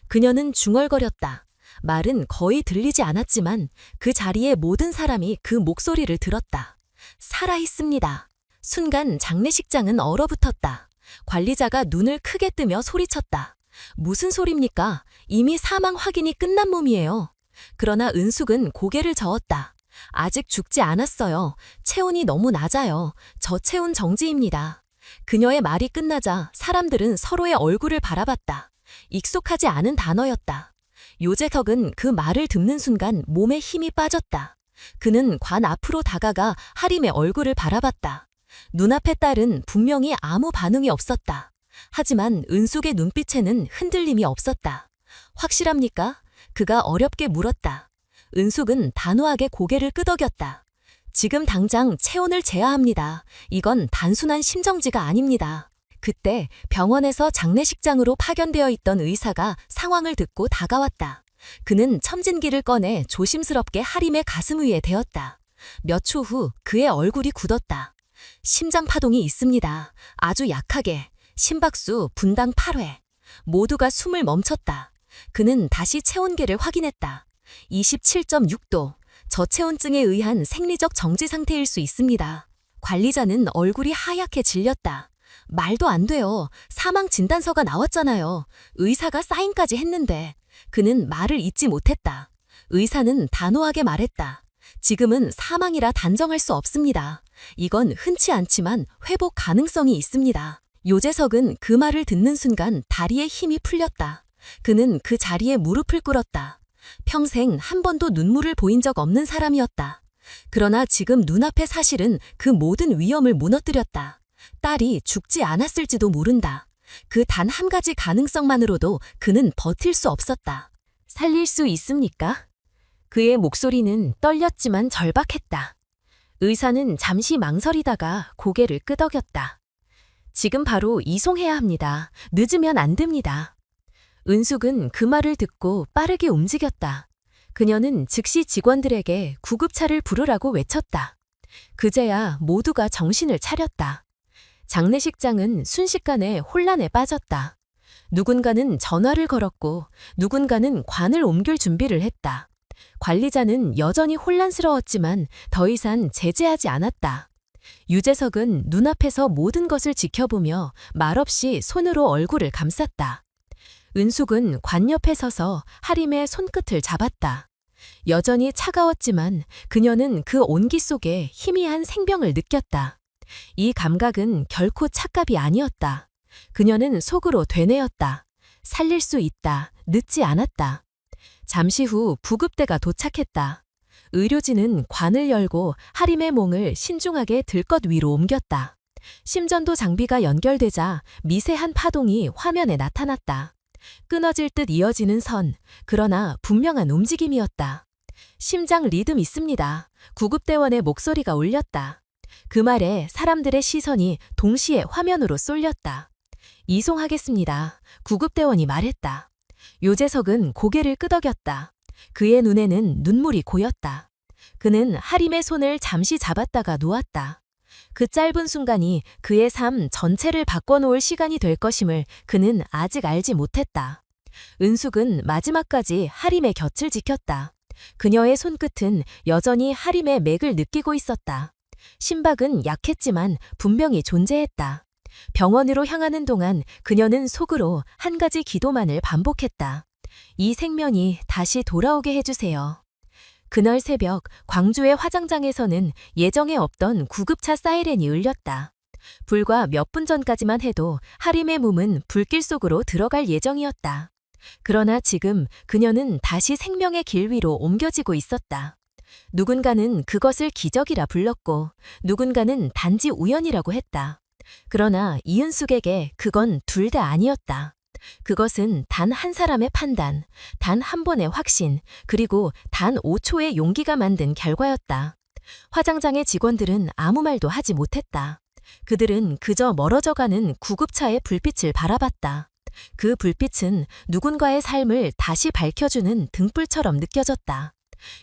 그녀는 중얼거렸다. 말은 거의 들리지 않았지만 그 자리에 모든 사람이 그 목소리를 들었다. 살아있습니다. 순간 장례식장은 얼어붙었다. 관리자가 눈을 크게 뜨며 소리쳤다. 무슨 소립니까? 이미 사망 확인이 끝난 몸이에요. 그러나 은숙은 고개를 저었다. 아직 죽지 않았어요. 체온이 너무 낮아요. 저체온 정지입니다. 그녀의 말이 끝나자 사람들은 서로의 얼굴을 바라봤다. 익숙하지 않은 단어였다. 요재석은 그 말을 듣는 순간 몸에 힘이 빠졌다. 그는 관 앞으로 다가가 하림의 얼굴을 바라봤다. 눈앞의 딸은 분명히 아무 반응이 없었다. 하지만 은숙의 눈빛에는 흔들림이 없었다. 확실합니까? 그가 어렵게 물었다. 은숙은 단호하게 고개를 끄덕였다. 지금 당장 체온을 재야합니다. 이건 단순한 심정지가 아닙니다. 그때 병원에서 장례식장으로 파견되어 있던 의사가 상황을 듣고 다가왔다. 그는 첨진기를 꺼내 조심스럽게 하림의 가슴 위에 대었다. 몇 초 후 그의 얼굴이 굳었다. 심장 파동이 있습니다. 아주 약하게. 심박수 분당 8회. 모두가 숨을 멈췄다. 그는 다시 체온계를 확인했다. 27.6도. 저체온증에 의한 생리적 정지 상태일 수 있습니다. 관리자는 얼굴이 하얗게 질렸다. 말도 안 돼요. 사망 진단서가 나왔잖아요. 의사가 사인까지 했는데. 그는 말을 잇지 못했다. 의사는 단호하게 말했다. 지금은 사망이라 단정할 수 없습니다. 이건 흔치 않지만 회복 가능성이 있습니다. 요재석은 그 말을 듣는 순간 다리에 힘이 풀렸다. 그는 그 자리에 무릎을 꿇었다. 평생 한 번도 눈물을 보인 적 없는 사람이었다. 그러나 지금 눈앞의 사실은 그 모든 위험을 무너뜨렸다. 딸이 죽지 않았을지도 모른다. 그 단 한 가지 가능성만으로도 그는 버틸 수 없었다. 살릴 수 있습니까? 그의 목소리는 떨렸지만 절박했다. 의사는 잠시 망설이다가 고개를 끄덕였다. 지금 바로 이송해야 합니다. 늦으면 안 됩니다. 은숙은 그 말을 듣고 빠르게 움직였다. 그녀는 즉시 직원들에게 구급차를 부르라고 외쳤다. 그제야 모두가 정신을 차렸다. 장례식장은 순식간에 혼란에 빠졌다. 누군가는 전화를 걸었고 누군가는 관을 옮길 준비를 했다. 관리자는 여전히 혼란스러웠지만 더 이상 제재하지 않았다. 유재석은 눈앞에서 모든 것을 지켜보며 말없이 손으로 얼굴을 감쌌다. 은숙은 관 옆에 서서 하림의 손끝을 잡았다. 여전히 차가웠지만 그녀는 그 온기 속에 희미한 생병을 느꼈다. 이 감각은 결코 착각이 아니었다. 그녀는 속으로 되뇌었다. 살릴 수 있다. 늦지 않았다. 잠시 후 부급대가 도착했다. 의료진은 관을 열고 하림의 몽을 신중하게 들것 위로 옮겼다. 심전도 장비가 연결되자 미세한 파동이 화면에 나타났다. 끊어질 듯 이어지는 선, 그러나 분명한 움직임이었다. 심장 리듬 있습니다. 구급대원의 목소리가 울렸다. 그 말에 사람들의 시선이 동시에 화면으로 쏠렸다. 이송하겠습니다. 구급대원이 말했다. 요재석은 고개를 끄덕였다. 그의 눈에는 눈물이 고였다. 그는 하림의 손을 잠시 잡았다가 놓았다. 그 짧은 순간이 그의 삶 전체를 바꿔놓을 시간이 될 것임을 그는 아직 알지 못했다. 은숙은 마지막까지 하림의 곁을 지켰다. 그녀의 손끝은 여전히 하림의 맥을 느끼고 있었다. 심박은 약했지만 분명히 존재했다. 병원으로 향하는 동안 그녀는 속으로 한 가지 기도만을 반복했다. 이 생명이 다시 돌아오게 해주세요. 그날 새벽 광주의 화장장에서는 예정에 없던 구급차 사이렌이 울렸다. 불과 몇 분 전까지만 해도 하림의 몸은 불길 속으로 들어갈 예정이었다. 그러나 지금 그녀는 다시 생명의 길 위로 옮겨지고 있었다. 누군가는 그것을 기적이라 불렀고 누군가는 단지 우연이라고 했다. 그러나 이은숙에게 그건 둘 다 아니었다. 그것은 단 한 사람의 판단, 단 한 번의 확신, 그리고 단 5초의 용기가 만든 결과였다. 화장장의 직원들은 아무 말도 하지 못했다. 그들은 그저 멀어져가는 구급차의 불빛을 바라봤다. 그 불빛은 누군가의 삶을 다시 밝혀주는 등불처럼 느껴졌다.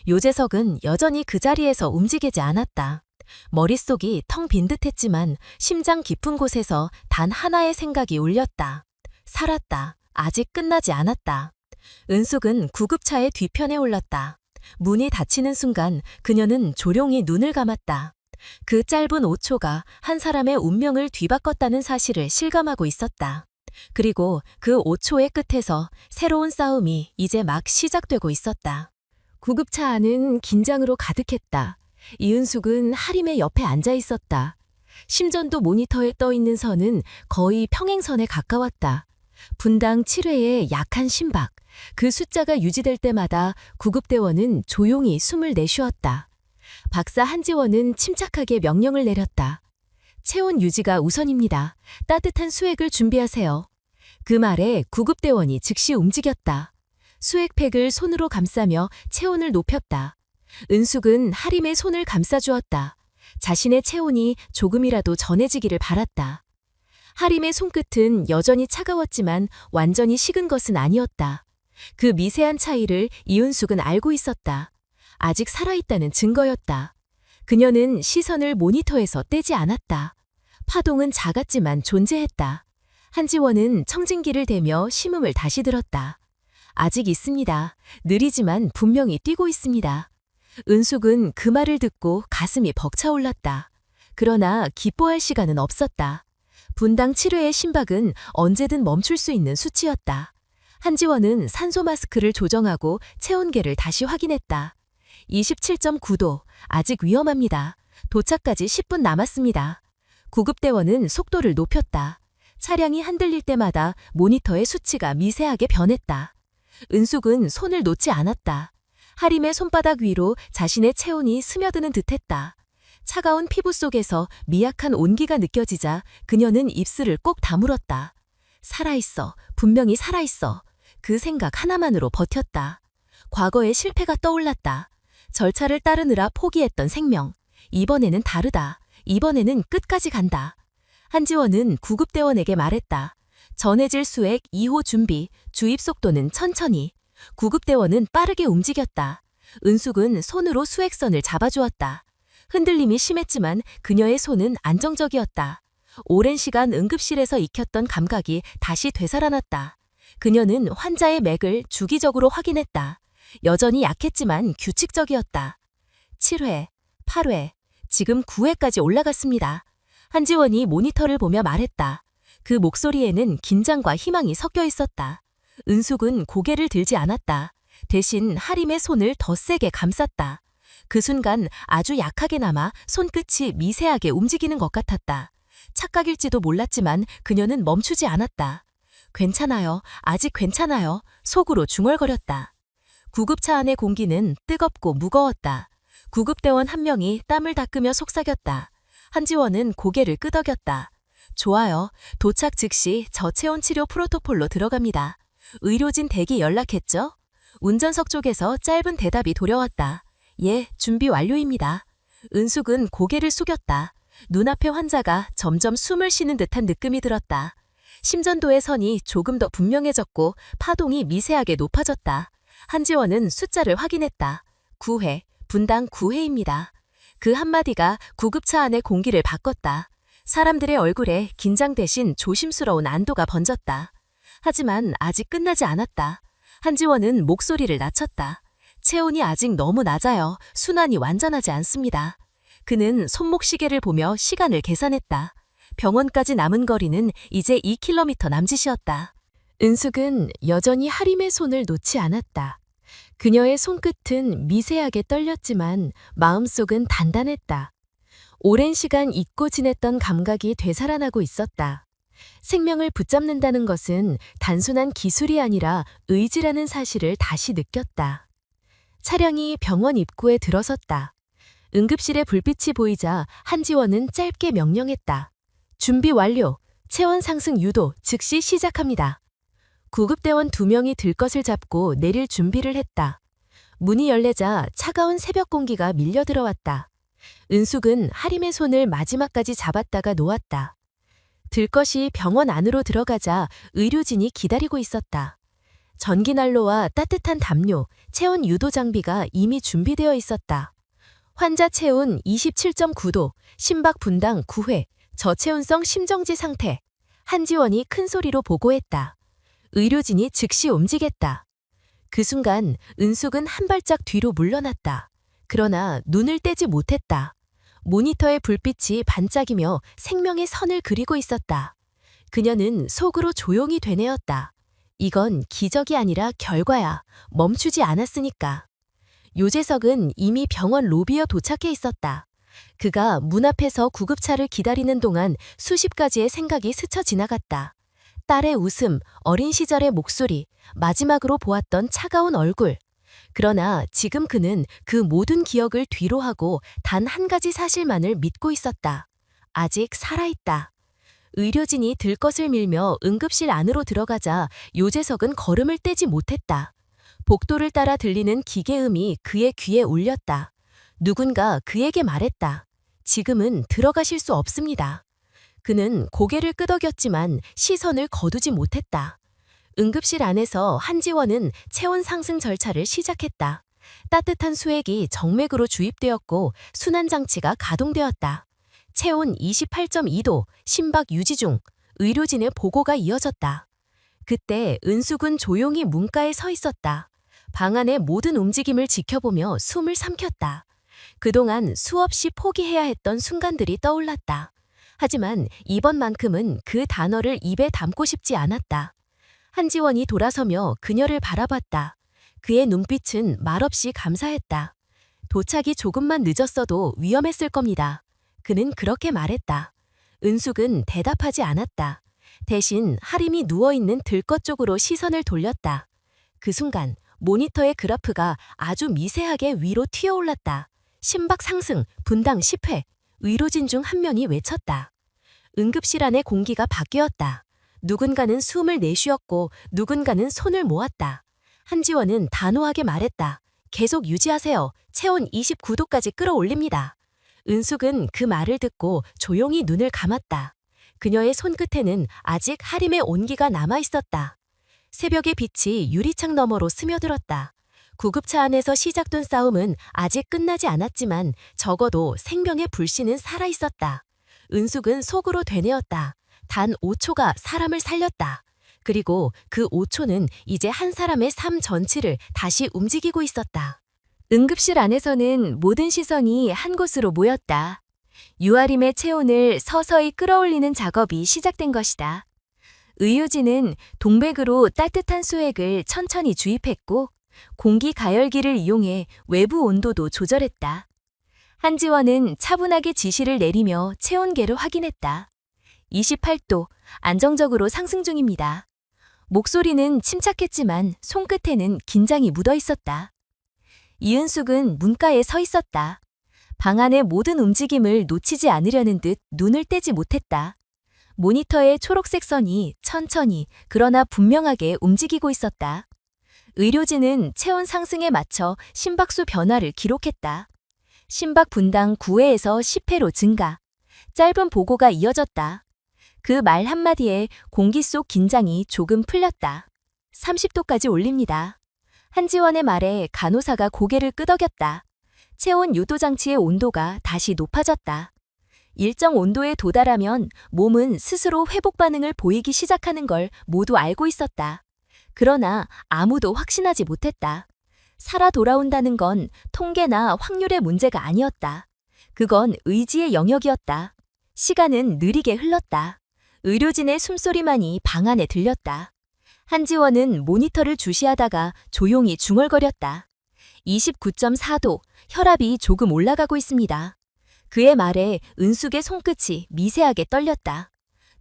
요재석은 여전히 그 자리에서 움직이지 않았다. 머릿속이 텅 빈 듯했지만 심장 깊은 곳에서 단 하나의 생각이 울렸다. 살았다. 아직 끝나지 않았다. 은숙은 구급차의 뒤편에 올랐다. 문이 닫히는 순간 그녀는 조용히 눈을 감았다. 그 짧은 5초가 한 사람의 운명을 뒤바꿨다는 사실을 실감하고 있었다. 그리고 그 5초의 끝에서 새로운 싸움이 이제 막 시작되고 있었다. 구급차 안은 긴장으로 가득했다. 이은숙은 하림의 옆에 앉아 있었다. 심전도 모니터에 떠 있는 선은 거의 평행선에 가까웠다. 분당 7회의 약한 심박, 그 숫자가 유지될 때마다 구급대원은 조용히 숨을 내쉬었다. 박사 한지원은 침착하게 명령을 내렸다. 체온 유지가 우선입니다. 따뜻한 수액을 준비하세요. 그 말에 구급대원이 즉시 움직였다. 수액팩을 손으로 감싸며 체온을 높였다. 은숙은 하림의 손을 감싸주었다. 자신의 체온이 조금이라도 전해지기를 바랐다. 하림의 손끝은 여전히 차가웠지만 완전히 식은 것은 아니었다. 그 미세한 차이를 이은숙은 알고 있었다. 아직 살아있다는 증거였다. 그녀는 시선을 모니터에서 떼지 않았다. 파동은 작았지만 존재했다. 한지원은 청진기를 대며 심음을 다시 들었다. 아직 있습니다. 느리지만 분명히 뛰고 있습니다. 은숙은 그 말을 듣고 가슴이 벅차올랐다. 그러나 기뻐할 시간은 없었다. 분당 7회의 심박은 언제든 멈출 수 있는 수치였다. 한지원은 산소 마스크를 조정하고 체온계를 다시 확인했다. 27.9도, 아직 위험합니다. 도착까지 10분 남았습니다. 구급대원은 속도를 높였다. 차량이 흔들릴 때마다 모니터의 수치가 미세하게 변했다. 은숙은 손을 놓지 않았다. 하림의 손바닥 위로 자신의 체온이 스며드는 듯했다. 차가운 피부 속에서 미약한 온기가 느껴지자 그녀는 입술을 꼭 다물었다. 살아있어. 분명히 살아있어. 그 생각 하나만으로 버텼다. 과거의 실패가 떠올랐다. 절차를 따르느라 포기했던 생명. 이번에는 다르다. 이번에는 끝까지 간다. 한지원은 구급대원에게 말했다. 전해질 수액 2호 준비, 주입 속도는 천천히. 구급대원은 빠르게 움직였다. 은숙은 손으로 수액선을 잡아주었다. 흔들림이 심했지만 그녀의 손은 안정적이었다. 오랜 시간 응급실에서 익혔던 감각이 다시 되살아났다. 그녀는 환자의 맥을 주기적으로 확인했다. 여전히 약했지만 규칙적이었다. 7회, 8회, 지금 9회까지 올라갔습니다. 한지원이 모니터를 보며 말했다. 그 목소리에는 긴장과 희망이 섞여 있었다. 은숙은 고개를 들지 않았다. 대신 하림의 손을 더 세게 감쌌다. 그 순간 아주 약하게나마 손끝이 미세하게 움직이는 것 같았다. 착각일지도 몰랐지만 그녀는 멈추지 않았다. 괜찮아요. 아직 괜찮아요. 속으로 중얼거렸다. 구급차 안의 공기는 뜨겁고 무거웠다. 구급대원 한 명이 땀을 닦으며 속삭였다. 한지원은 고개를 끄덕였다. 좋아요. 도착 즉시 저체온 치료 프로토콜로 들어갑니다. 의료진 대기 연락했죠? 운전석 쪽에서 짧은 대답이 도려왔다. 예, 준비 완료입니다. 은숙은 고개를 숙였다. 눈앞의 환자가 점점 숨을 쉬는 듯한 느낌이 들었다. 심전도의 선이 조금 더 분명해졌고 파동이 미세하게 높아졌다. 한지원은 숫자를 확인했다. 9회, 분당 9회입니다. 그 한마디가 구급차 안의 공기를 바꿨다. 사람들의 얼굴에 긴장 대신 조심스러운 안도가 번졌다. 하지만 아직 끝나지 않았다. 한지원은 목소리를 낮췄다. 체온이 아직 너무 낮아요. 순환이 완전하지 않습니다. 그는 손목시계를 보며 시간을 계산했다. 병원까지 남은 거리는 이제 2km 남짓이었다. 은숙은 여전히 하림의 손을 놓지 않았다. 그녀의 손끝은 미세하게 떨렸지만 마음속은 단단했다. 오랜 시간 잊고 지냈던 감각이 되살아나고 있었다. 생명을 붙잡는다는 것은 단순한 기술이 아니라 의지라는 사실을 다시 느꼈다. 차량이 병원 입구에 들어섰다. 응급실에 불빛이 보이자 한지원은 짧게 명령했다. 준비 완료. 체온 상승 유도 즉시 시작합니다. 구급대원 2명이 들것을 잡고 내릴 준비를 했다. 문이 열리자 차가운 새벽 공기가 밀려 들어왔다. 은숙은 하림의 손을 마지막까지 잡았다가 놓았다. 들것이 병원 안으로 들어가자 의료진이 기다리고 있었다. 전기난로와 따뜻한 담요, 체온 유도 장비가 이미 준비되어 있었다. 환자 체온 27.9도, 심박 분당 9회, 저체온성 심정지 상태. 한지원이 큰 소리로 보고했다. 의료진이 즉시 움직였다. 그 순간 은숙은 한 발짝 뒤로 물러났다. 그러나 눈을 떼지 못했다. 모니터의 불빛이 반짝이며 생명의 선을 그리고 있었다. 그녀는 속으로 조용히 되뇌었다. 이건 기적이 아니라 결과야. 멈추지 않았으니까. 요재석은 이미 병원 로비에 도착해 있었다. 그가 문 앞에서 구급차를 기다리는 동안 수십 가지의 생각이 스쳐 지나갔다. 딸의 웃음, 어린 시절의 목소리, 마지막으로 보았던 차가운 얼굴. 그러나 지금 그는 그 모든 기억을 뒤로하고 단 한 가지 사실만을 믿고 있었다. 아직 살아있다. 의료진이 들것을 밀며 응급실 안으로 들어가자 요재석은 걸음을 떼지 못했다. 복도를 따라 들리는 기계음이 그의 귀에 울렸다. 누군가 그에게 말했다. 지금은 들어가실 수 없습니다. 그는 고개를 끄덕였지만 시선을 거두지 못했다. 응급실 안에서 한지원은 체온 상승 절차를 시작했다. 따뜻한 수액이 정맥으로 주입되었고 순환장치가 가동되었다. 체온 28.2도, 심박 유지 중, 의료진의 보고가 이어졌다. 그때 은숙은 조용히 문가에 서 있었다. 방 안의 모든 움직임을 지켜보며 숨을 삼켰다. 그동안 수없이 포기해야 했던 순간들이 떠올랐다. 하지만 이번만큼은 그 단어를 입에 담고 싶지 않았다. 한지원이 돌아서며 그녀를 바라봤다. 그의 눈빛은 말없이 감사했다. 도착이 조금만 늦었어도 위험했을 겁니다. 그는 그렇게 말했다. 은숙은 대답하지 않았다. 대신 하림이 누워있는 들것 쪽으로 시선을 돌렸다. 그 순간 모니터의 그래프가 아주 미세하게 위로 튀어올랐다. 심박 상승, 분당 10회. 의료진 중 한 명이 외쳤다. 응급실 안의 공기가 바뀌었다. 누군가는 숨을 내쉬었고 누군가는 손을 모았다. 한지원은 단호하게 말했다. 계속 유지하세요. 체온 29도까지 끌어올립니다. 은숙은 그 말을 듣고 조용히 눈을 감았다. 그녀의 손끝에는 아직 하림의 온기가 남아있었다. 새벽의 빛이 유리창 너머로 스며들었다. 구급차 안에서 시작된 싸움은 아직 끝나지 않았지만 적어도 생명의 불씨는 살아있었다. 은숙은 속으로 되뇌었다. 단 5초가 사람을 살렸다. 그리고 그 5초는 이제 한 사람의 삶 전체를 다시 움직이고 있었다. 응급실 안에서는 모든 시선이 한 곳으로 모였다. 유아림의 체온을 서서히 끌어올리는 작업이 시작된 것이다. 의료진은 동백으로 따뜻한 수액을 천천히 주입했고 공기 가열기를 이용해 외부 온도도 조절했다. 한지원은 차분하게 지시를 내리며 체온계를 확인했다. 28도, 안정적으로 상승 중입니다. 목소리는 침착했지만 손끝에는 긴장이 묻어 있었다. 이은숙은 문가에 서 있었다. 방 안의 모든 움직임을 놓치지 않으려는 듯 눈을 떼지 못했다. 모니터의 초록색 선이 천천히 그러나 분명하게 움직이고 있었다. 의료진은 체온 상승에 맞춰 심박수 변화를 기록했다. 심박 분당 9회에서 10회로 증가. 짧은 보고가 이어졌다. 그 말 한마디에 공기 속 긴장이 조금 풀렸다. 30도까지 올립니다. 한지원의 말에 간호사가 고개를 끄덕였다. 체온 유도 장치의 온도가 다시 높아졌다. 일정 온도에 도달하면 몸은 스스로 회복 반응을 보이기 시작하는 걸 모두 알고 있었다. 그러나 아무도 확신하지 못했다. 살아 돌아온다는 건 통계나 확률의 문제가 아니었다. 그건 의지의 영역이었다. 시간은 느리게 흘렀다. 의료진의 숨소리만이 방 안에 들렸다. 한지원은 모니터를 주시하다가 조용히 중얼거렸다. 29.4도, 혈압이 조금 올라가고 있습니다. 그의 말에 은숙의 손끝이 미세하게 떨렸다.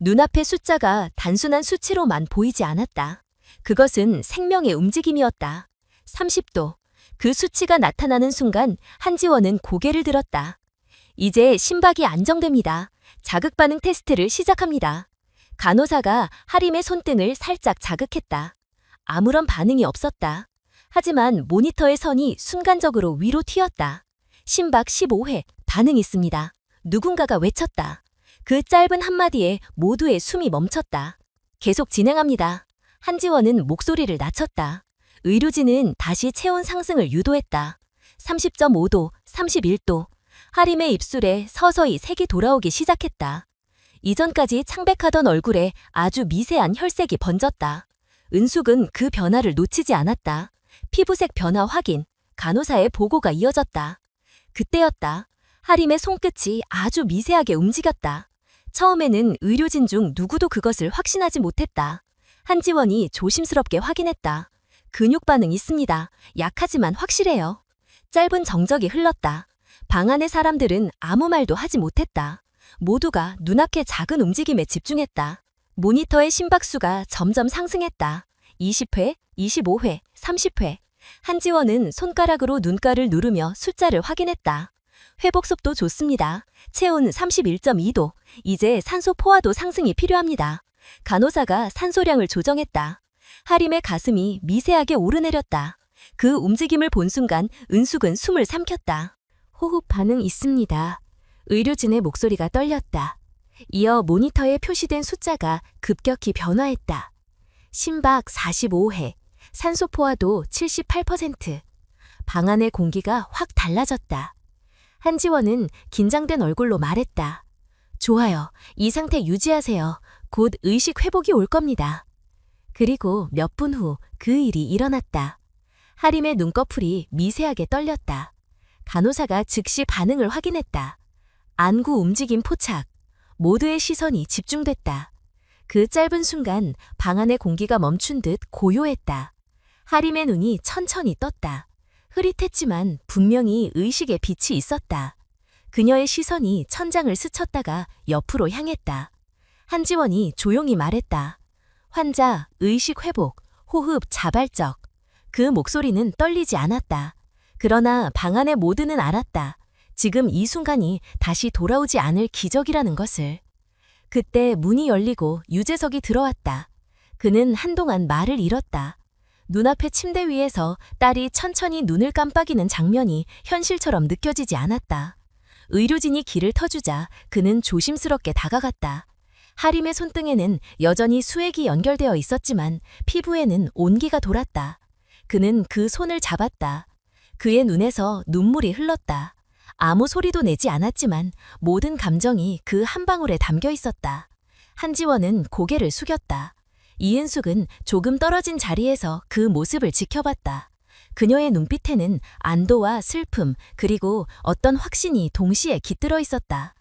눈앞의 숫자가 단순한 수치로만 보이지 않았다. 그것은 생명의 움직임이었다. 30도. 그 수치가 나타나는 순간 한지원은 고개를 들었다. 이제 심박이 안정됩니다. 자극 반응 테스트를 시작합니다. 간호사가 하림의 손등을 살짝 자극했다. 아무런 반응이 없었다. 하지만 모니터의 선이 순간적으로 위로 튀었다. 심박 15회, 반응 있습니다. 누군가가 외쳤다. 그 짧은 한마디에 모두의 숨이 멈췄다. 계속 진행합니다. 한지원은 목소리를 낮췄다. 의료진은 다시 체온 상승을 유도했다. 30.5도, 31도. 하림의 입술에 서서히 색이 돌아오기 시작했다. 이전까지 창백하던 얼굴에 아주 미세한 혈색이 번졌다. 은숙은 그 변화를 놓치지 않았다. 피부색 변화 확인, 간호사의 보고가 이어졌다. 그때였다. 하림의 손끝이 아주 미세하게 움직였다. 처음에는 의료진 중 누구도 그것을 확신하지 못했다. 한지원이 조심스럽게 확인했다. 근육 반응 있습니다. 약하지만 확실해요. 짧은 정적이 흘렀다. 방 안의 사람들은 아무 말도 하지 못했다. 모두가 눈앞의 작은 움직임에 집중했다. 모니터의 심박수가 점점 상승했다. 20회, 25회, 30회. 한지원은 손가락으로 눈가를 누르며 숫자를 확인했다. 회복 속도 좋습니다. 체온 31.2도. 이제 산소 포화도 상승이 필요합니다. 간호사가 산소량을 조정했다. 하림의 가슴이 미세하게 오르내렸다. 그 움직임을 본 순간 은숙은 숨을 삼켰다. 호흡 반응 있습니다. 의료진의 목소리가 떨렸다. 이어 모니터에 표시된 숫자가 급격히 변화했다. 심박 45회, 산소 포화도 78%. 방 안의 공기가 확 달라졌다. 한지원은 긴장된 얼굴로 말했다. 좋아요. 이 상태 유지하세요. 곧 의식 회복이 올 겁니다. 그리고 몇 분 후 그 일이 일어났다. 하림의 눈꺼풀이 미세하게 떨렸다. 간호사가 즉시 반응을 확인했다. 안구 움직임 포착. 모두의 시선이 집중됐다. 그 짧은 순간 방 안의 공기가 멈춘 듯 고요했다. 하림의 눈이 천천히 떴다. 흐릿했지만 분명히 의식의 빛이 있었다. 그녀의 시선이 천장을 스쳤다가 옆으로 향했다. 한지원이 조용히 말했다. 환자, 의식 회복, 호흡 자발적. 그 목소리는 떨리지 않았다. 그러나 방 안의 모두는 알았다. 지금 이 순간이 다시 돌아오지 않을 기적이라는 것을. 그때 문이 열리고 유재석이 들어왔다. 그는 한동안 말을 잃었다. 눈앞의 침대 위에서 딸이 천천히 눈을 깜빡이는 장면이 현실처럼 느껴지지 않았다. 의료진이 길을 터주자 그는 조심스럽게 다가갔다. 하림의 손등에는 여전히 수액이 연결되어 있었지만 피부에는 온기가 돌았다. 그는 그 손을 잡았다. 그의 눈에서 눈물이 흘렀다. 아무 소리도 내지 않았지만 모든 감정이 그 한 방울에 담겨 있었다. 한지원은 고개를 숙였다. 이은숙은 조금 떨어진 자리에서 그 모습을 지켜봤다. 그녀의 눈빛에는 안도와 슬픔 그리고 어떤 확신이 동시에 깃들어 있었다.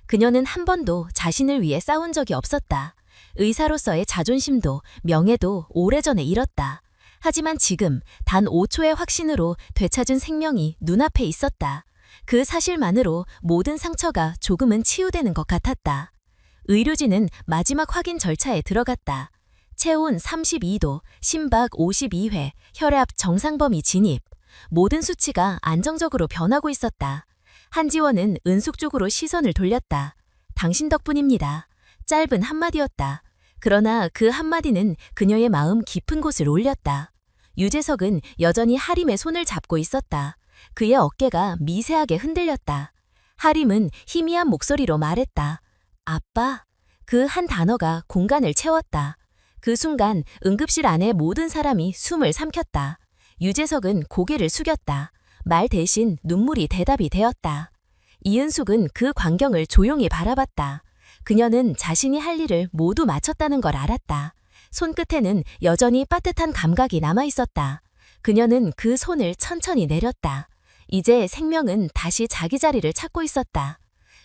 그녀는 한 번도 자신을 위해 싸운 적이 없었다. 의사로서의 자존심도 명예도 오래전에 잃었다. 하지만 지금 단 5초의 확신으로 되찾은 생명이 눈앞에 있었다. 그 사실만으로 모든 상처가 조금은 치유되는 것 같았다. 의료진은 마지막 확인 절차에 들어갔다. 체온 32도, 심박 52회, 혈압 정상 범위 진입. 모든 수치가 안정적으로 변하고 있었다. 한지원은 은숙 쪽으로 시선을 돌렸다. 당신 덕분입니다. 짧은 한마디였다. 그러나 그 한마디는 그녀의 마음 깊은 곳을 올렸다. 유재석은 여전히 하림의 손을 잡고 있었다. 그의 어깨가 미세하게 흔들렸다. 하림은 희미한 목소리로 말했다. 아빠. 그 한 단어가 공간을 채웠다. 그 순간 응급실 안에 모든 사람이 숨을 삼켰다. 유재석은 고개를 숙였다. 말 대신 눈물이 대답이 되었다. 이은숙은 그 광경을 조용히 바라봤다. 그녀는 자신이 할 일을 모두 마쳤다는 걸 알았다. 손끝에는 여전히 빠듯한 감각이 남아있었다. 그녀는 그 손을 천천히 내렸다. 이제 생명은 다시 자기 자리를 찾고 있었다.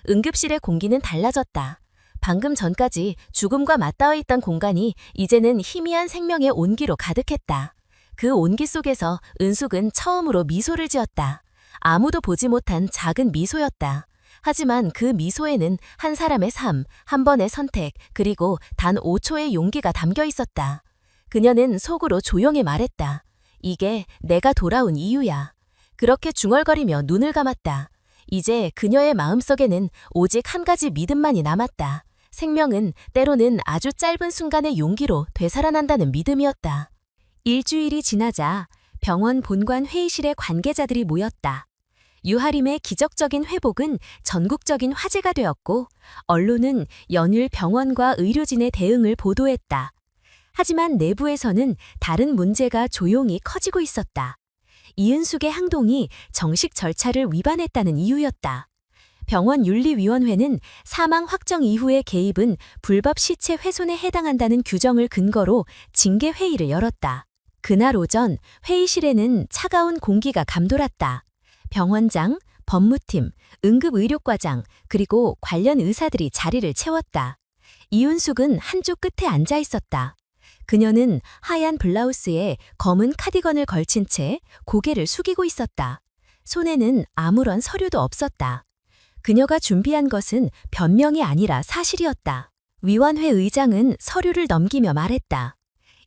응급실의 공기는 달라졌다. 방금 전까지 죽음과 맞닿아 있던 공간이 이제는 희미한 생명의 온기로 가득했다. 그 온기 속에서 은숙은 처음으로 미소를 지었다. 아무도 보지 못한 작은 미소였다. 하지만 그 미소에는 한 사람의 삶, 한 번의 선택, 그리고 단 5초의 용기가 담겨 있었다. 그녀는 속으로 조용히 말했다. 이게 내가 돌아온 이유야. 그렇게 중얼거리며 눈을 감았다. 이제 그녀의 마음속에는 오직 한 가지 믿음만이 남았다. 생명은 때로는 아주 짧은 순간의 용기로 되살아난다는 믿음이었다. 일주일이 지나자 병원 본관 회의실에 관계자들이 모였다. 유하림의 기적적인 회복은 전국적인 화제가 되었고 언론은 연일 병원과 의료진의 대응을 보도했다. 하지만 내부에서는 다른 문제가 조용히 커지고 있었다. 이은숙의 행동이 정식 절차를 위반했다는 이유였다. 병원 윤리위원회는 사망 확정 이후의 개입은 불법 시체 훼손에 해당한다는 규정을 근거로 징계 회의를 열었다. 그날 오전 회의실에는 차가운 공기가 감돌았다. 병원장, 법무팀, 응급의료과장, 그리고 관련 의사들이 자리를 채웠다. 이은숙은 한쪽 끝에 앉아 있었다. 그녀는 하얀 블라우스에 검은 카디건을 걸친 채 고개를 숙이고 있었다. 손에는 아무런 서류도 없었다. 그녀가 준비한 것은 변명이 아니라 사실이었다. 위원회 의장은 서류를 넘기며 말했다.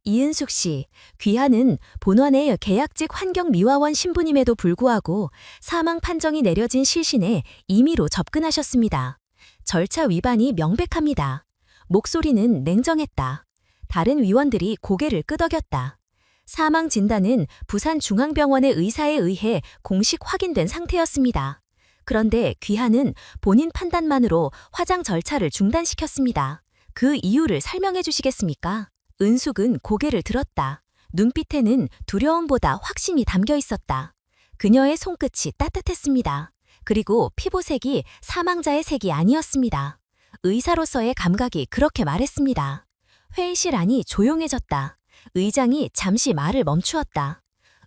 이은숙 씨, 귀하는 본원의 계약직 환경미화원 신부님에도 불구하고 사망 판정이 내려진 실신에 임의로 접근하셨습니다. 절차 위반이 명백합니다. 목소리는 냉정했다. 다른 위원들이 고개를 끄덕였다. 사망 진단은 부산중앙병원의 의사에 의해 공식 확인된 상태였습니다. 그런데 귀하는 본인 판단만으로 화장 절차를 중단시켰습니다. 그 이유를 설명해 주시겠습니까? 은숙은 고개를 들었다. 눈빛에는 두려움보다 확신이 담겨 있었다. 그녀의 손끝이 따뜻했습니다. 그리고 피부색이 사망자의 색이 아니었습니다. 의사로서의 감각이 그렇게 말했습니다. 회의실 안이 조용해졌다. 의장이 잠시 말을 멈추었다.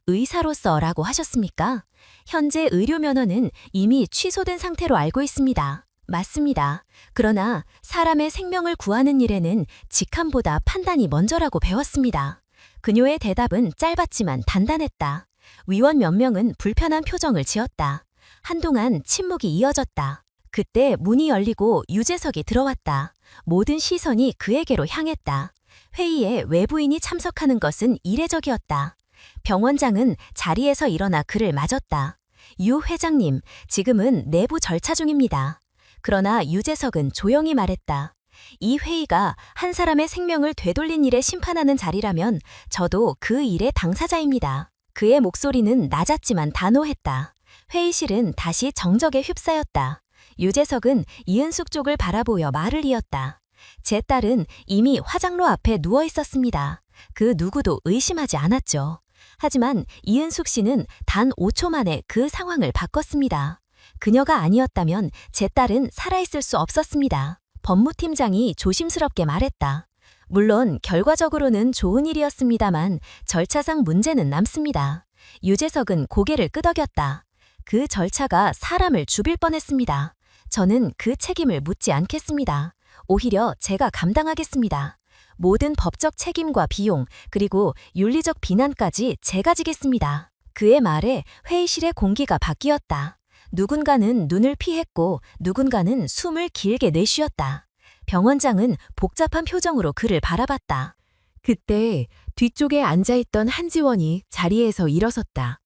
의사로서라고 하셨습니까? 현재 의료 면허는 이미 취소된 상태로 알고 있습니다. 맞습니다. 그러나 사람의 생명을 구하는 일에는 직함보다 판단이 먼저라고 배웠습니다. 그녀의 대답은 짧았지만 단단했다. 위원 몇 명은 불편한 표정을 지었다. 한동안 침묵이 이어졌다. 그때 문이 열리고 유재석이 들어왔다. 모든 시선이 그에게로 향했다. 회의에 외부인이 참석하는 것은 이례적이었다. 병원장은 자리에서 일어나 그를 맞았다. 유 회장님, 지금은 내부 절차 중입니다. 그러나 유재석은 조용히 말했다. 이 회의가 한 사람의 생명을 되돌린 일에 심판하는 자리라면 저도 그 일의 당사자입니다. 그의 목소리는 낮았지만 단호했다. 회의실은 다시 정적에 휩싸였다. 유재석은 이은숙 쪽을 바라보며 말을 이었다. 제 딸은 이미 화장로 앞에 누워 있었습니다. 그 누구도 의심하지 않았죠. 하지만 이은숙 씨는 단 5초 만에 그 상황을 바꿨습니다. 그녀가 아니었다면 제 딸은 살아있을 수 없었습니다. 법무팀장이 조심스럽게 말했다. 물론 결과적으로는 좋은 일이었습니다만 절차상 문제는 남습니다. 유재석은 고개를 끄덕였다. 그 절차가 사람을 죽일 뻔했습니다. 저는 그 책임을 묻지 않겠습니다. 오히려 제가 감당하겠습니다. 모든 법적 책임과 비용, 그리고 윤리적 비난까지 제가 지겠습니다. 그의 말에 회의실의 공기가 바뀌었다. 누군가는 눈을 피했고 누군가는 숨을 길게 내쉬었다. 병원장은 복잡한 표정으로 그를 바라봤다. 그때 뒤쪽에 앉아있던 한지원이 자리에서 일어섰다.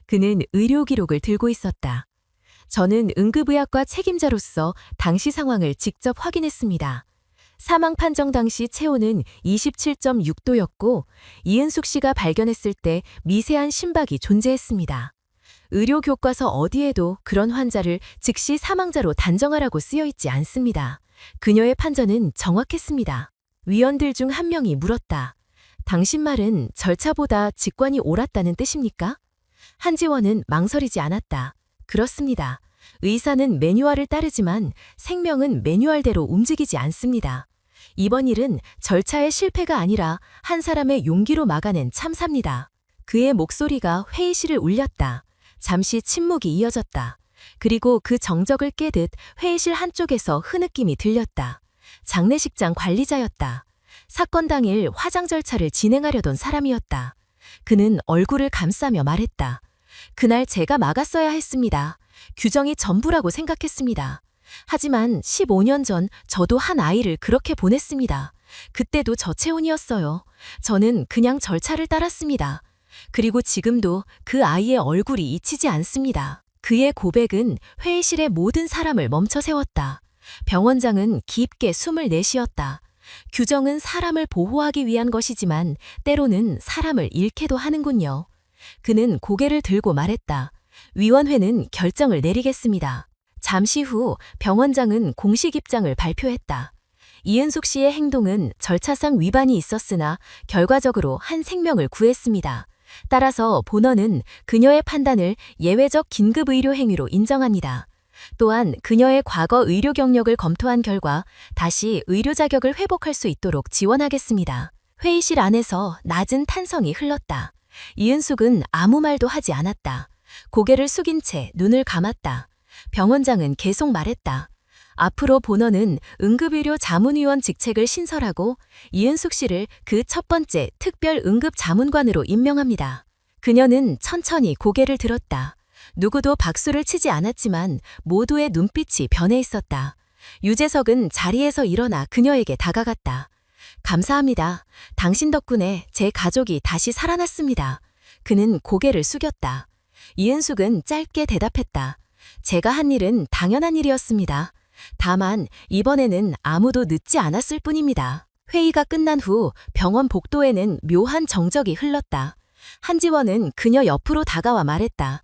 그는 의료 기록을 들고 있었다. 저는 응급의학과 책임자로서 당시 상황을 직접 확인했습니다. 사망 판정 당시 체온은 27.6도였고 이은숙 씨가 발견했을 때 미세한 심박이 존재했습니다. 의료 교과서 어디에도 그런 환자를 즉시 사망자로 단정하라고 쓰여 있지 않습니다. 그녀의 판정은 정확했습니다. 위원들 중 한 명이 물었다. 당신 말은 절차보다 직관이 옳았다는 뜻입니까? 한지원은 망설이지 않았다. 그렇습니다. 의사는 매뉴얼을 따르지만 생명은 매뉴얼대로 움직이지 않습니다. 이번 일은 절차의 실패가 아니라 한 사람의 용기로 막아낸 참사입니다. 그의 목소리가 회의실을 울렸다. 잠시 침묵이 이어졌다. 그리고 그 정적을 깨듯 회의실 한쪽에서 흐느낌이 들렸다. 장례식장 관리자였다. 사건 당일 화장 절차를 진행하려던 사람이었다. 그는 얼굴을 감싸며 말했다. 그날 제가 막았어야 했습니다. 규정이 전부라고 생각했습니다. 하지만 15년 전 저도 한 아이를 그렇게 보냈습니다. 그때도 저체온이었어요. 저는 그냥 절차를 따랐습니다. 그리고 지금도 그 아이의 얼굴이 잊히지 않습니다. 그의 고백은 회의실의 모든 사람을 멈춰 세웠다. 병원장은 깊게 숨을 내쉬었다. 규정은 사람을 보호하기 위한 것이지만 때로는 사람을 잃게도 하는군요. 그는 고개를 들고 말했다. 위원회는 결정을 내리겠습니다. 잠시 후 병원장은 공식 입장을 발표했다. 이은숙 씨의 행동은 절차상 위반이 있었으나 결과적으로 한 생명을 구했습니다. 따라서 본원은 그녀의 판단을 예외적 긴급의료 행위로 인정합니다. 또한 그녀의 과거 의료 경력을 검토한 결과 다시 의료 자격을 회복할 수 있도록 지원하겠습니다. 회의실 안에서 낮은 탄성이 흘렀다. 이은숙은 아무 말도 하지 않았다. 고개를 숙인 채 눈을 감았다. 병원장은 계속 말했다. 앞으로 본원은 응급의료 자문위원 직책을 신설하고 이은숙 씨를 그 첫 번째 특별 응급자문관으로 임명합니다. 그녀는 천천히 고개를 들었다. 누구도 박수를 치지 않았지만 모두의 눈빛이 변해 있었다. 유재석은 자리에서 일어나 그녀에게 다가갔다. 감사합니다. 당신 덕분에 제 가족이 다시 살아났습니다. 그는 고개를 숙였다. 이은숙은 짧게 대답했다. 제가 한 일은 당연한 일이었습니다. 다만 이번에는 아무도 늦지 않았을 뿐입니다. 회의가 끝난 후 병원 복도에는 묘한 정적이 흘렀다. 한지원은 그녀 옆으로 다가와 말했다.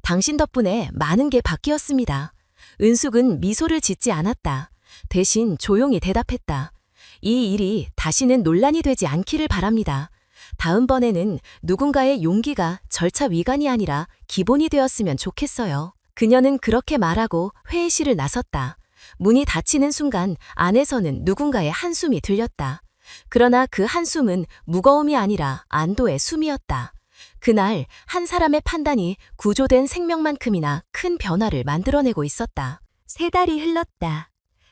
당신 덕분에 많은 게 바뀌었습니다. 은숙은 미소를 짓지 않았다. 대신 조용히 대답했다. 이 일이 다시는 논란이 되지 않기를 바랍니다. 다음번에는 누군가의 용기가 절차 위반이 아니라 기본이 되었으면 좋겠어요. 그녀는 그렇게 말하고 회의실을 나섰다. 문이 닫히는 순간 안에서는 누군가의 한숨이 들렸다. 그러나 그 한숨은 무거움이 아니라 안도의 숨이었다. 그날 한 사람의 판단이 구조된 생명만큼이나 큰 변화를 만들어내고 있었다. 3달이 흘렀다.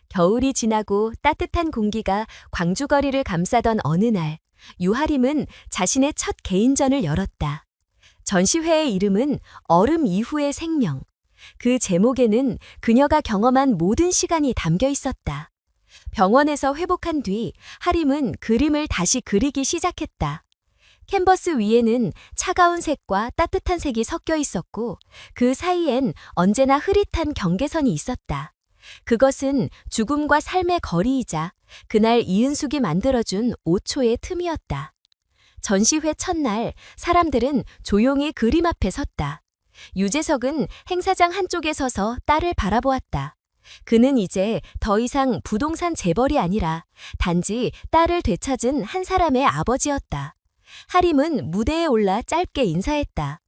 겨울이 지나고 따뜻한 공기가 광주 거리를 감싸던 어느 날, 유하림은 자신의 첫 개인전을 열었다. 전시회의 이름은 얼음 이후의 생명. 그 제목에는 그녀가 경험한 모든 시간이 담겨 있었다. 병원에서 회복한 뒤 하림은 그림을 다시 그리기 시작했다. 캔버스 위에는 차가운 색과 따뜻한 색이 섞여 있었고 그 사이엔 언제나 흐릿한 경계선이 있었다. 그것은 죽음과 삶의 거리이자 그날 이은숙이 만들어준 5초의 틈이었다. 전시회 첫날 사람들은 조용히 그림 앞에 섰다. 유재석은 행사장 한쪽에 서서 딸을 바라보았다. 그는 이제 더 이상 부동산 재벌이 아니라 단지 딸을 되찾은 한 사람의 아버지였다. 하림은 무대에 올라 짧게 인사했다.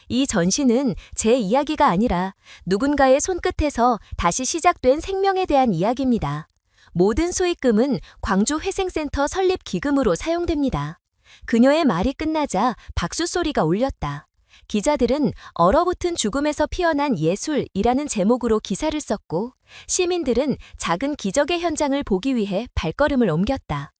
이 전시는 제 이야기가 아니라 누군가의 손끝에서 다시 시작된 생명에 대한 이야기입니다. 모든 수익금은 광주 회생센터 설립 기금으로 사용됩니다. 그녀의 말이 끝나자 박수 소리가 울렸다. 기자들은 얼어붙은 죽음에서 피어난 예술이라는 제목으로 기사를 썼고 시민들은 작은 기적의 현장을 보기 위해 발걸음을 옮겼다.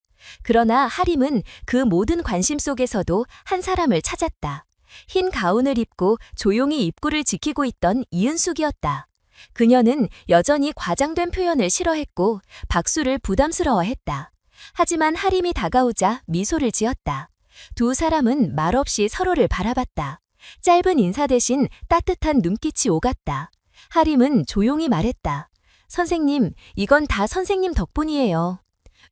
그러나 하림은 그 모든 관심 속에서도 한 사람을 찾았다. 흰 가운을 입고 조용히 입구를 지키고 있던 이은숙이었다. 그녀는 여전히 과장된 표현을 싫어했고 박수를 부담스러워했다. 하지만 하림이 다가오자 미소를 지었다. 두 사람은 말없이 서로를 바라봤다. 짧은 인사 대신 따뜻한 눈빛이 오갔다. 하림은 조용히 말했다. 선생님, 이건 다 선생님 덕분이에요.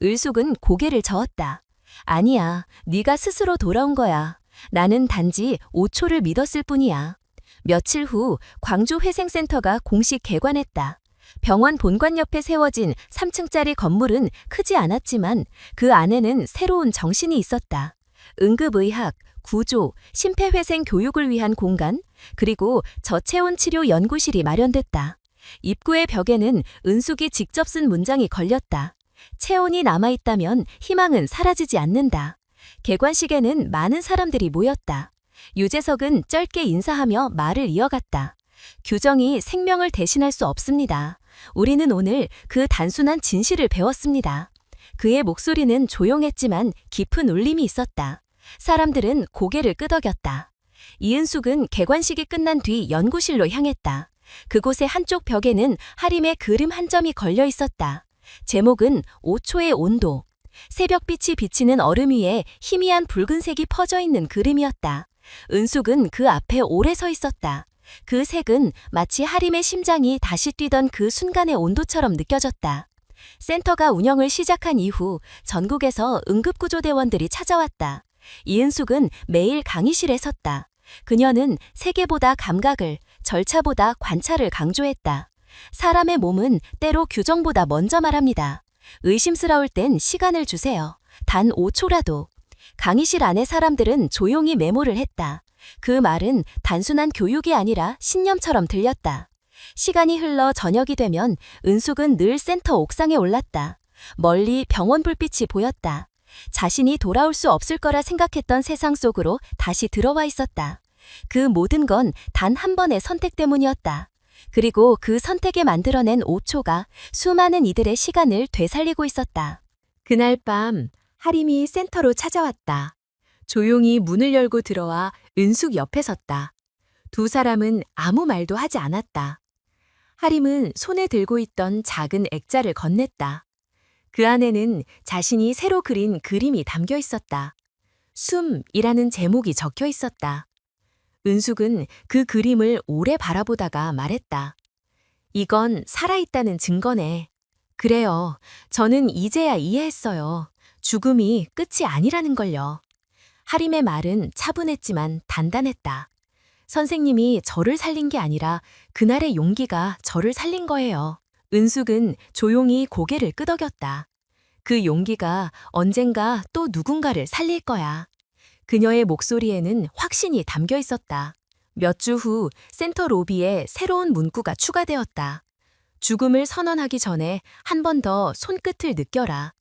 을숙은 고개를 저었다. 아니야, 네가 스스로 돌아온 거야. 나는 단지 5초를 믿었을 뿐이야. 며칠 후 광주 회생센터가 공식 개관했다. 병원 본관 옆에 세워진 3층짜리 건물은 크지 않았지만 그 안에는 새로운 정신이 있었다. 응급의학, 구조, 심폐회생 교육을 위한 공간, 그리고 저체온 치료 연구실이 마련됐다. 입구의 벽에는 은숙이 직접 쓴 문장이 걸렸다. 체온이 남아있다면 희망은 사라지지 않는다. 개관식에는 많은 사람들이 모였다. 유재석은 짧게 인사하며 말을 이어갔다. 규정이 생명을 대신할 수 없습니다. 우리는 오늘 그 단순한 진실을 배웠습니다. 그의 목소리는 조용했지만 깊은 울림이 있었다. 사람들은 고개를 끄덕였다. 이은숙은 개관식이 끝난 뒤 연구실로 향했다. 그곳의 한쪽 벽에는 하림의 그림 한 점이 걸려 있었다. 제목은 5초의 온도. 새벽빛이 비치는 얼음 위에 희미한 붉은색이 퍼져 있는 그림이었다. 은숙은 그 앞에 오래 서 있었다. 그 색은 마치 하림의 심장이 다시 뛰던 그 순간의 온도처럼 느껴졌다. 센터가 운영을 시작한 이후 전국에서 응급구조대원들이 찾아왔다. 이은숙은 매일 강의실에 섰다. 그녀는 세계보다 감각을, 절차보다 관찰을 강조했다. 사람의 몸은 때로 규정보다 먼저 말합니다. 의심스러울 땐 시간을 주세요. 단 5초라도. 강의실 안의 사람들은 조용히 메모를 했다. 그 말은 단순한 교육이 아니라 신념처럼 들렸다. 시간이 흘러 저녁이 되면 은숙은 늘 센터 옥상에 올랐다. 멀리 병원 불빛이 보였다. 자신이 돌아올 수 없을 거라 생각했던 세상 속으로 다시 들어와 있었다. 그 모든 건 단 한 번의 선택 때문이었다. 그리고 그 선택에 만들어낸 5초가 수많은 이들의 시간을 되살리고 있었다. 그날 밤 하림이 센터로 찾아왔다. 조용히 문을 열고 들어와 은숙 옆에 섰다. 두 사람은 아무 말도 하지 않았다. 하림은 손에 들고 있던 작은 액자를 건넸다. 그 안에는 자신이 새로 그린 그림이 담겨 있었다. 숨이라는 제목이 적혀 있었다. 은숙은 그 그림을 오래 바라보다가 말했다. 이건 살아있다는 증거네. 그래요. 저는 이제야 이해했어요. 죽음이 끝이 아니라는 걸요. 하림의 말은 차분했지만 단단했다. 선생님이 저를 살린 게 아니라 그날의 용기가 저를 살린 거예요. 은숙은 조용히 고개를 끄덕였다. 그 용기가 언젠가 또 누군가를 살릴 거야. 그녀의 목소리에는 확신이 담겨 있었다. 몇 주 후 센터 로비에 새로운 문구가 추가되었다. 죽음을 선언하기 전에 한 번 더 손끝을 느껴라.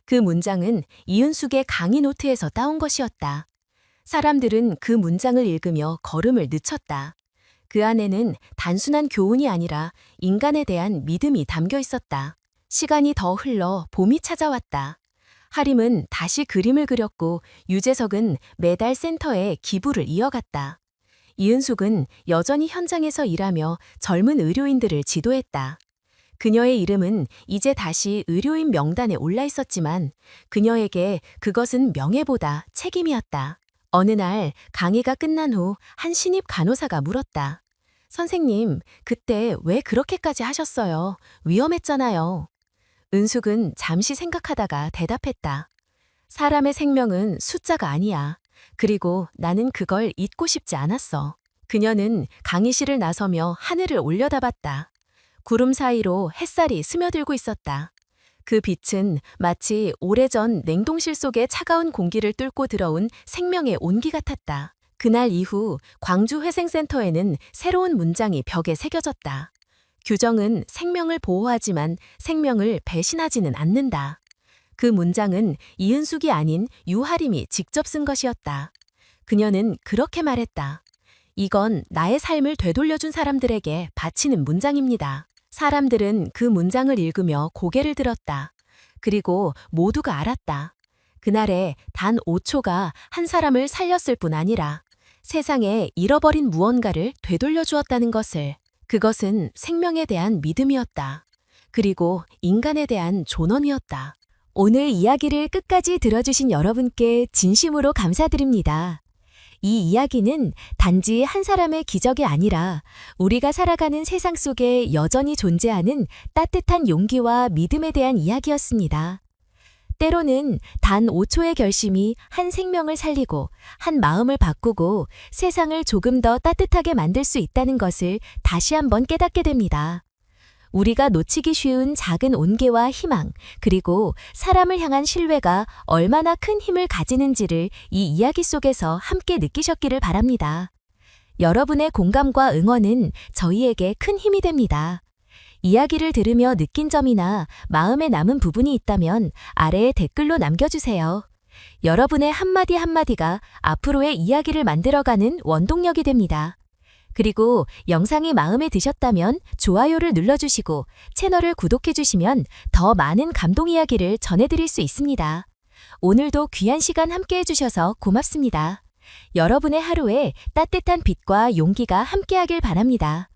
그 문장은 이은숙의 강의 노트에서 따온 것이었다. 사람들은 그 문장을 읽으며 걸음을 늦췄다. 그 안에는 단순한 교훈이 아니라 인간에 대한 믿음이 담겨 있었다. 시간이 더 흘러 봄이 찾아왔다. 하림은 다시 그림을 그렸고 유재석은 매달 센터에 기부를 이어갔다. 이은숙은 여전히 현장에서 일하며 젊은 의료인들을 지도했다. 그녀의 이름은 이제 다시 의료인 명단에 올라 있었지만 그녀에게 그것은 명예보다 책임이었다. 어느 날 강의가 끝난 후 한 신입 간호사가 물었다. 선생님, 그때 왜 그렇게까지 하셨어요? 위험했잖아요. 은숙은 잠시 생각하다가 대답했다. 사람의 생명은 숫자가 아니야. 그리고 나는 그걸 잊고 싶지 않았어. 그녀는 강의실을 나서며 하늘을 올려다봤다. 구름 사이로 햇살이 스며들고 있었다. 그 빛은 마치 오래전 냉동실 속의 차가운 공기를 뚫고 들어온 생명의 온기 같았다. 그날 이후 광주회생센터에는 새로운 문장이 벽에 새겨졌다. 규정은 생명을 보호하지만 생명을 배신하지는 않는다. 그 문장은 이은숙이 아닌 유하림이 직접 쓴 것이었다. 그녀는 그렇게 말했다. 이건 나의 삶을 되돌려준 사람들에게 바치는 문장입니다. 사람들은 그 문장을 읽으며 고개를 들었다. 그리고 모두가 알았다. 그날에 단 5초가 한 사람을 살렸을 뿐 아니라 세상에 잃어버린 무언가를 되돌려 주었다는 것을. 그것은 생명에 대한 믿음이었다. 그리고 인간에 대한 존엄이었다. 오늘 이야기를 끝까지 들어주신 여러분께 진심으로 감사드립니다. 이 이야기는 단지 한 사람의 기적이 아니라 우리가 살아가는 세상 속에 여전히 존재하는 따뜻한 용기와 믿음에 대한 이야기였습니다. 때로는 단 5초의 결심이 한 생명을 살리고 한 마음을 바꾸고 세상을 조금 더 따뜻하게 만들 수 있다는 것을 다시 한번 깨닫게 됩니다. 우리가 놓치기 쉬운 작은 온기와 희망, 그리고 사람을 향한 신뢰가 얼마나 큰 힘을 가지는지를 이 이야기 속에서 함께 느끼셨기를 바랍니다. 여러분의 공감과 응원은 저희에게 큰 힘이 됩니다. 이야기를 들으며 느낀 점이나 마음에 남은 부분이 있다면 아래에 댓글로 남겨주세요. 여러분의 한마디 한마디가 앞으로의 이야기를 만들어가는 원동력이 됩니다. 그리고 영상이 마음에 드셨다면 좋아요를 눌러주시고 채널을 구독해주시면 더 많은 감동 이야기를 전해드릴 수 있습니다. 오늘도 귀한 시간 함께 해주셔서 고맙습니다. 여러분의 하루에 따뜻한 빛과 용기가 함께하길 바랍니다.